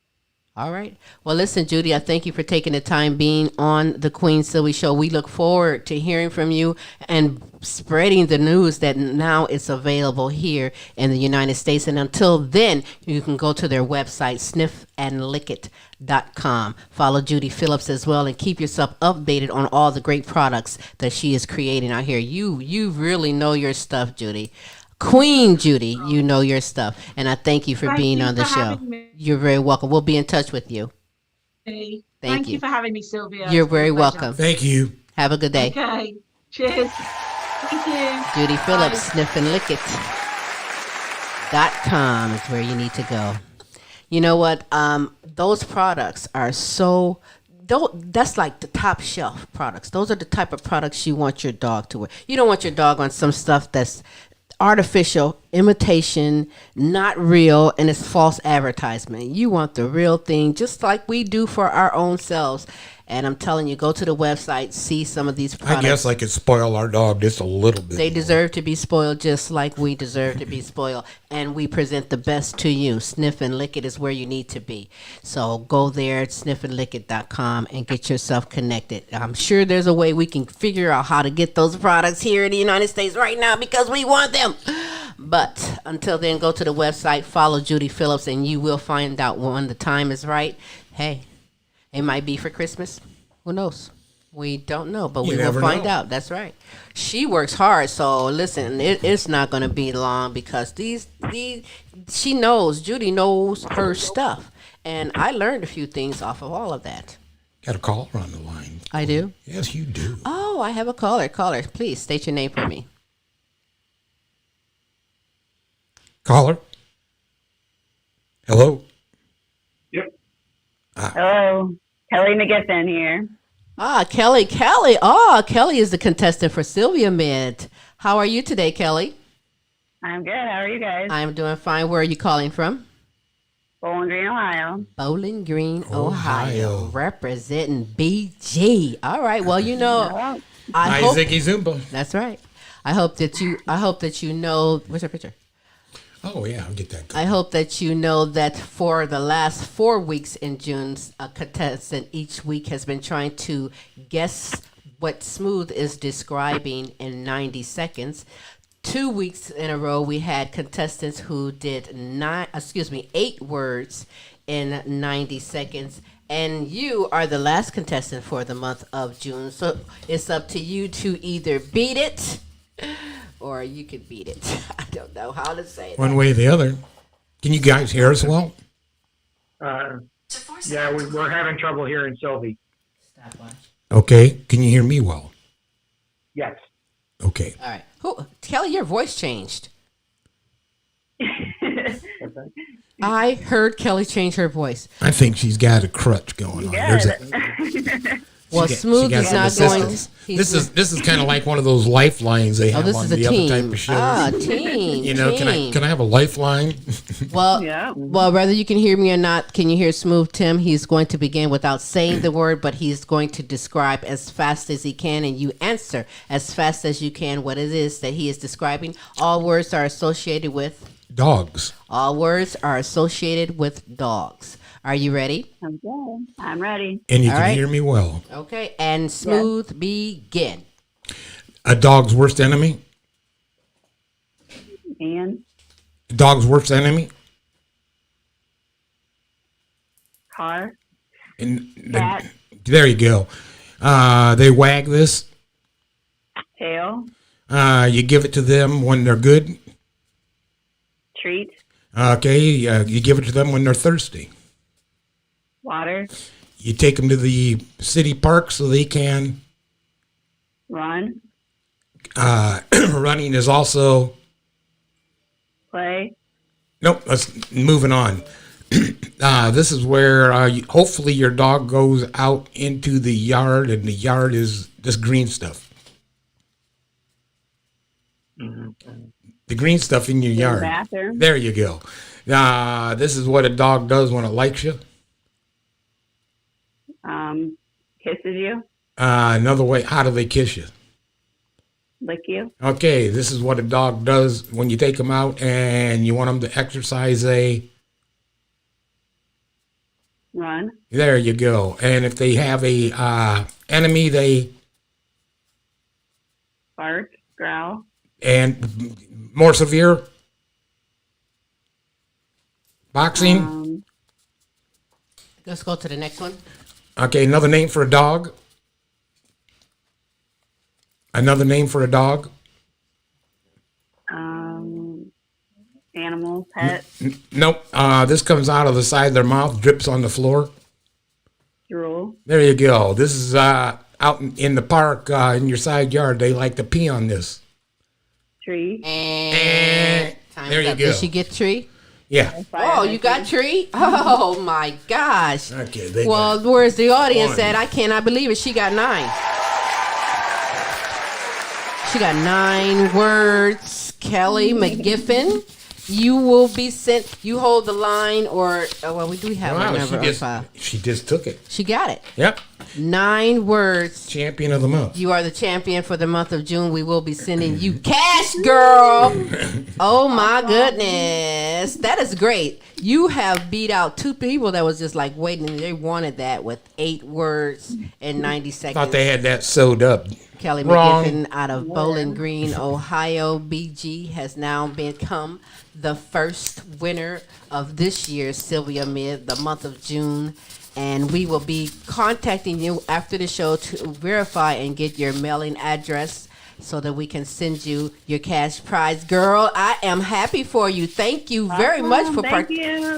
All right. Well, listen, Judy, I thank you for taking the time being on the Queen Silvy Show. We look forward to hearing from you and spreading the news that now it's available here in the United States. And until then, you can go to their website, sniffandlickit.com. Follow Judy Phillips as well, and keep yourself updated on all the great products that she is creating out here. You really know your stuff, Judy. Queen Judy, you know your stuff. And I thank you for being on the show. You're very welcome. We'll be in touch with you. Okay. Thank you for having me, Sylvia. You're very welcome. Thank you. Have a good day. Okay. Cheers. Thank you. Judy Phillips, sniffandlickit.com is where you need to go. You know what? Those products are so... That's like the top shelf products. Those are the type of products you want your dog to wear. You don't want your dog on some stuff that's artificial, imitation, not real, and it's false advertisement. You want the real thing, just like we do for our own selves. And I'm telling you, go to the website, see some of these products. I guess I could spoil our dog just a little bit. They deserve to be spoiled just like we deserve to be spoiled. And we present the best to you. Sniff and Lick It is where you need to be. So go there at sniffandlickit.com and get yourself connected. I'm sure there's a way we can figure out how to get those products here in the United States right now because we want them. But until then, go to the website, follow Judy Phillips, and you will find out when the time is right. Hey, it might be for Christmas. Who knows? We don't know, but we will find out. That's right. She works hard, so listen, it's not going to be long because she knows, Judy knows her stuff. And I learned a few things off of all of that. Got a caller on the line. I do? Yes, you do. Oh, I have a caller. Caller, please state your name for me. Caller? Hello? Hello, Kelly McGiffin here. Kelly. Kelly is the contestant for Sylvia Med. How are you today, Kelly? I'm good. How are you guys? I'm doing fine. Where are you calling from? Bowling Green, Ohio. Bowling Green, Ohio. Representing BG. All right. Well, you know, Hi, Ziggy Zumba. That's right. I hope that you know. Where's your picture? Oh, yeah, I'll get that. I hope that you know that for the last 4 weeks in June, a contestant each week has been trying to guess what Smooth is describing in 90 seconds. 2 weeks in a row, we had contestants who did 8 words in 90 seconds. And you are the last contestant for the month of June. So it's up to you to either beat it or you could beat it. I don't know how to say it. One way or the other. Can you guys hear us well? Yeah, we're having trouble hearing Silvy. Okay. Can you hear me well? Yes. Okay. All right. Kelly, your voice changed. I heard Kelly change her voice. I think she's got a crutch going on. Well, Smooth is not going. This is kind of like one of those lifelines they have on the other type of shows. Team. You know, can I have a lifeline? Well, whether you can hear me or not, can you hear Smooth Tim? He's going to begin without saying the word, but he's going to describe as fast as he can, and you answer as fast as you can what it is that he is describing. All words are associated with dogs. All words are associated with dogs. Are you ready? Okay, I'm ready. And you can hear me well. Okay, and Smooth, begin. A dog's worst enemy? And? A dog's worst enemy? Car. Cat. There you go. They wag this. Tail. You give it to them when they're good. Treat. Okay, you give it to them when they're thirsty. Water. You take them to the city park so they can Run. Running is also Play. nope. Let's moving on. This is where hopefully your dog goes out into the yard, and the yard is this green stuff. The green stuff in your yard. Bathroom. There you go. This is what a dog does when it likes you. Kisses you. Another way, how do they kiss you? Lick you. Okay, this is what a dog does when you take them out and you want them to exercise a... Run. There you go. And if they have a enemy, they... Bark. Growl. And more severe? Boxing? Let's go to the next one. Okay, another name for a dog. Another name for a dog. Animal. Pet. Nope. This comes out of the side of their mouth, drips on the floor. Drool. There you go. This is out in the park in your side yard. They like to pee on this. Tree. And there you go. Did she get tree? Yeah. Oh, you got tree? Oh my gosh. Okay. Well, where's the audience at? I cannot believe it. She got 9. She got 9 words. Kelly McGiffin, you will be sent. You hold the line, or well, we do have a number of file. She just took it. She got it. Yep. 9 words. Champion of the month. You are the champion for the month of June. We will be sending you cash, girl. Oh my goodness. That is great. You have beat out 2 people that was just like waiting, and they wanted that with 8 words in 90 seconds. Thought they had that sewed up. Kelly Wrong. McGiffin out of Bowling Green, Ohio. BG has now become the first winner of this year's Sylvia Mid, the month of June. And we will be contacting you after the show to verify and get your mailing address so that we can send you your cash prize. Girl, I am happy for you. Thank you very much for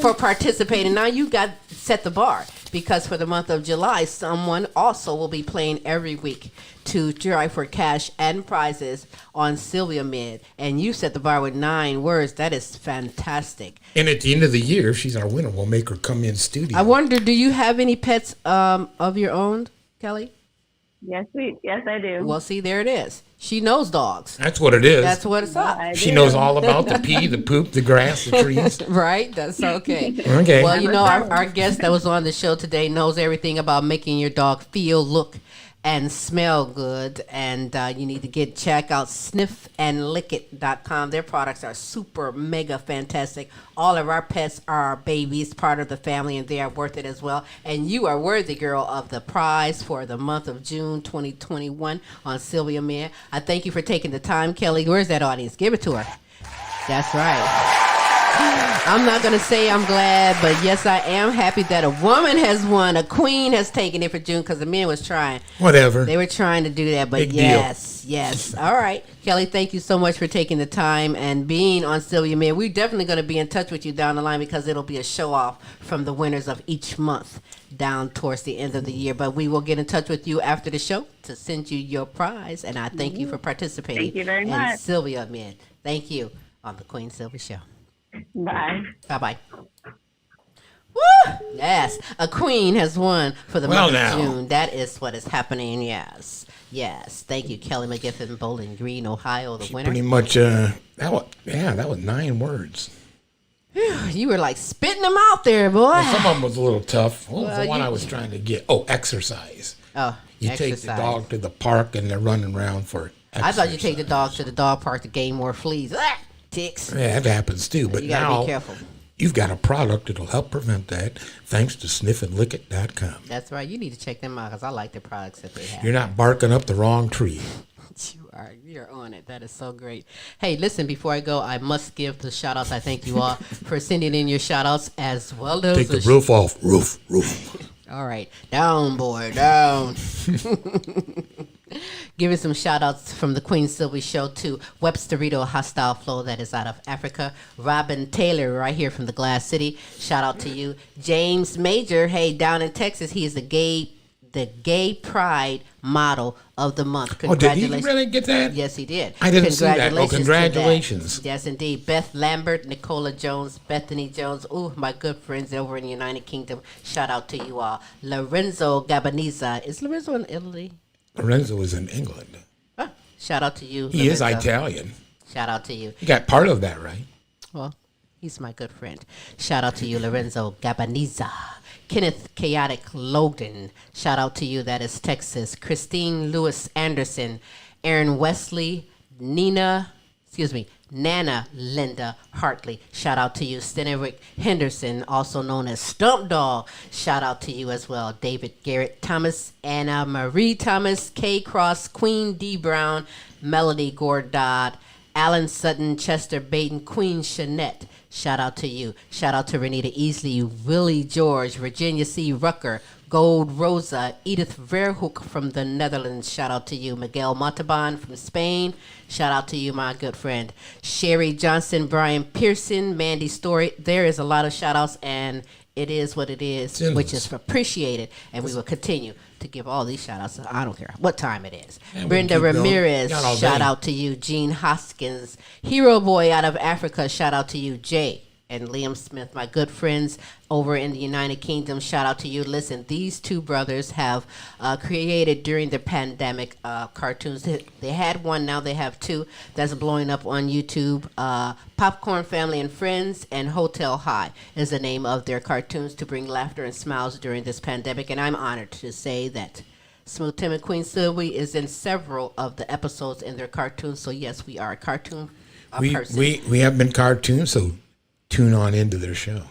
for participating. Now you got set the bar, because for the month of July, someone also will be playing every week to try for cash and prizes on Sylvia Mid. And you set the bar with 9 words. That is fantastic. And at the end of the year, if she's our winner, we'll make her come in studio. I wonder, do you have any pets of your own, Kelly? Yes, I do. Well, see, there it is. She knows dogs. That's what it is. That's what it's up. She knows all about the pee, the poop, the grass, the trees. Right? That's okay. Okay. Well, you know, our guest that was on the show today knows everything about making your dog feel, look, and smell good. And you need to check out sniffandlickit.com. Their products are super, mega fantastic. All of our pets are our babies, part of the family, and they are worth it as well. And you are worthy, girl, of the prize for the month of June 2021 on Sylvia Mid. I thank you for taking the time, Kelly. Where's that audience? Give it to her. That's right. I'm not going to say I'm glad, but yes, I am happy that a woman has won. A queen has taken it for June, because the men was trying. Whatever. They were trying to do that, but Big yes. All right. Kelly, thank you so much for taking the time and being on Sylvia Mid. We're definitely going to be in touch with you down the line, because it'll be a show off from the winners of each month down towards the end of the year. But we will get in touch with you after the show to send you your prize, and I thank you for participating. Thank you very much. Sylvia Mid. Thank you on the Queen Silvy Show. Bye. Bye-bye. Woo! Yes, a queen has won for the month of June. That is what is happening. Yes. Thank you, Kelly McGiffin, Bowling Green, Ohio, the winner. Pretty much, that was 9 words. You were like spitting them out there, boy. Well, some of them was a little tough. What was the one I was trying to get? Oh, exercise. Oh, you take the dog to the park and they're running around for exercise. I thought you take the dog to the dog park to gain more fleas. Ticks. Yeah, that happens too. But you gotta now be careful. You've got a product that'll help prevent that, thanks to sniffandlickit.com. That's right. You need to check them out, because I like the products that they have. You're not barking up the wrong tree. You are. You're on it. That is so great. Hey, listen, before I go, I must give the shout outs. I thank you all for sending in your shout outs, as well as take the roof off. Roof. All right. Down, boy. Down. Giving some shout outs from the Queen Silvy Show to Websterito Hostile Flow, that is out of Africa. Robin Taylor, right here from the Glass City. Shout out to you. James Major, hey, down in Texas, he is the gay pride model of the month. Congratulations. Oh, did he really get that? Yes, he did. I didn't see that. Oh, congratulations. Yes, indeed. Beth Lambert, Nicola Jones, Bethany Jones. Ooh, my good friends over in the United Kingdom. Shout out to you all. Lorenzo Gabaniza. Is Lorenzo in Italy? Lorenzo is in England. Oh, shout out to you. He is Italian. Shout out to you. You got part of that, right? Well, he's my good friend. Shout out to you, Lorenzo Gabaniza. Kenneth Chaotic Logan. Shout out to you. That is Texas. Christine Lewis Anderson. Aaron Wesley. Nana Linda Hartley. Shout out to you. Stenerick Henderson, also known as Stump Dog. Shout out to you as well. David Garrett Thomas, Anna Marie Thomas, Kay Cross, Queen D. Brown, Melody Gordod, Alan Sutton, Chester Baden, Queen Shanette. Shout out to you. Shout out to Renita Easley, Willie George, Virginia C. Rucker, Gold Rosa, Edith Verhoek from the Netherlands. Shout out to you. Miguel Montalban from Spain. Shout out to you, my good friend. Sherry Johnson, Brian Pearson, Mandy Story. There is a lot of shout outs, and it is what it is, which is appreciated. And we will continue to give all these shout outs. I don't care what time it is. And Brenda Ramirez, shout out to you. Gene Hoskins, Hero Boy out of Africa. Shout out to you. Jay and Liam Smith, my good friends over in the United Kingdom. Shout out to you. Listen, these two brothers have created during the pandemic cartoons. They had one, now they have two that's blowing up on YouTube. Popcorn Family and Friends and Hotel High is the name of their cartoons to bring laughter and smiles during this pandemic. And I'm honored to say that Smooth Tim and Queen Silvy is in several of the episodes in their cartoons. So yes, we are a cartoon person. We have been cartoons, so tune on into their show.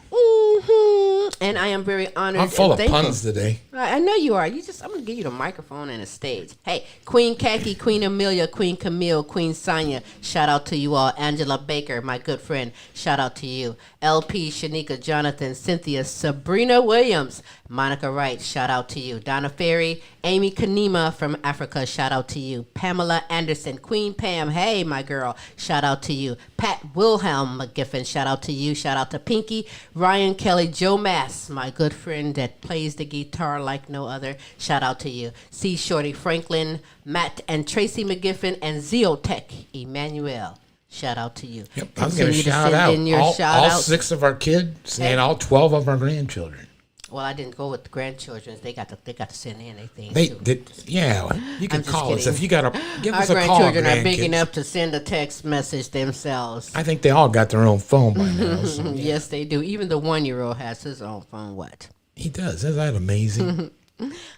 And I am very honored. I'm full and of thankful. puns today. I know you are. I'm gonna give you the microphone and a stage. Hey, Queen Khaki, Queen Amelia, Queen Camille, Queen Sonia. Shout out to you all. Angela Baker, my good friend. Shout out to you. LP, Shanika, Jonathan, Cynthia, Sabrina Williams, Monica Wright. Shout out to you. Donna Ferry, Amy Kanima from Africa. Shout out to you. Pamela Anderson, Queen Pam. Hey, my girl. Shout out to you. Pat Wilhelm McGiffin. Shout out to you. Shout out to Pinky, Ryan Kelly, Joe Mass, my good friend that plays the guitar like no other. Shout out to you. C. Shorty Franklin, Matt and Tracy McGiffin, and Zeotech Emmanuel. Shout out to you. Yep, I'm going to shout out all 6 of our kids and all 12 of our grandchildren. Well, I didn't go with the grandchildren. They got to send in their things too. Yeah, you can call us if you got to give us Our a call. Our grandchildren are big enough to send a text message themselves. I think they all got their own phone by now. So, yeah. Yes, they do. Even the 1-year-old has his own phone. What? He does. Isn't that amazing?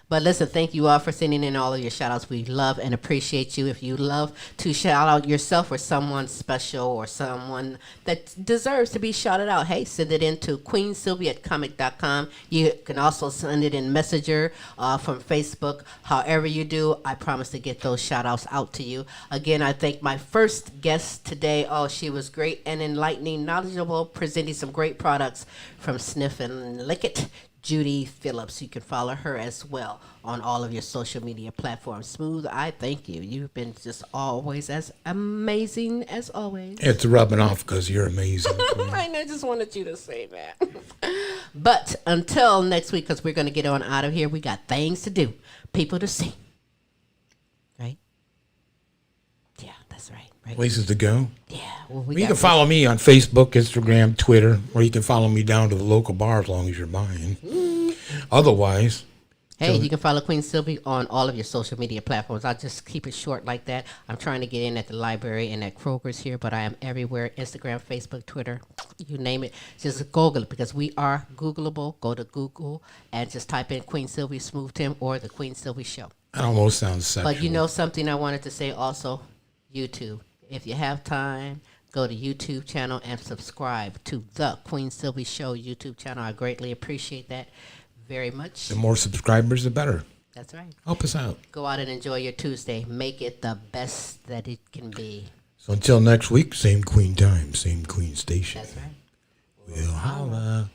But listen, thank you all for sending in all of your shout outs. We love and appreciate you. If you love to shout out yourself or someone special or someone that deserves to be shouted out, hey, send it in to queensylvia@comic.com. You can also send it in Messenger from Facebook. However you do, I promise to get those shout outs out to you. Again, I thank my first guest today. Oh, she was great and enlightening, knowledgeable, presenting some great products from Sniff and Lick It. Judy Phillips. You can follow her as well on all of your social media platforms. Smooth, I thank you. You've been just always as amazing as always. It's rubbing off because you're amazing. I just wanted you to say that. But until next week, because we're going to get on out of here, we got things to do, people to see. Right? Yeah, that's right. Places to go. Yeah. Well, you can follow me on Facebook, Instagram, Twitter, or you can follow me down to the local bar as long as you're buying. Otherwise. Hey, you can follow Queen Silvy on all of your social media platforms. I'll just keep it short like that. I'm trying to get in at the library and at Kroger's here, but I am everywhere. Instagram, Facebook, Twitter, you name it. Just Google it because we are Googleable. Go to Google and just type in Queen Silvy Smooth Tim or the Queen Silvy Show. That almost sounds sexual. But you know something I wanted to say also? YouTube. If you have time, go to YouTube channel and subscribe to the Queen Silvy Show YouTube channel. I greatly appreciate that very much. The more subscribers, the better. That's right. Help us out. Go out and enjoy your Tuesday. Make it the best that it can be. So until next week, same Queen time, same Queen station. That's right. We'll holla.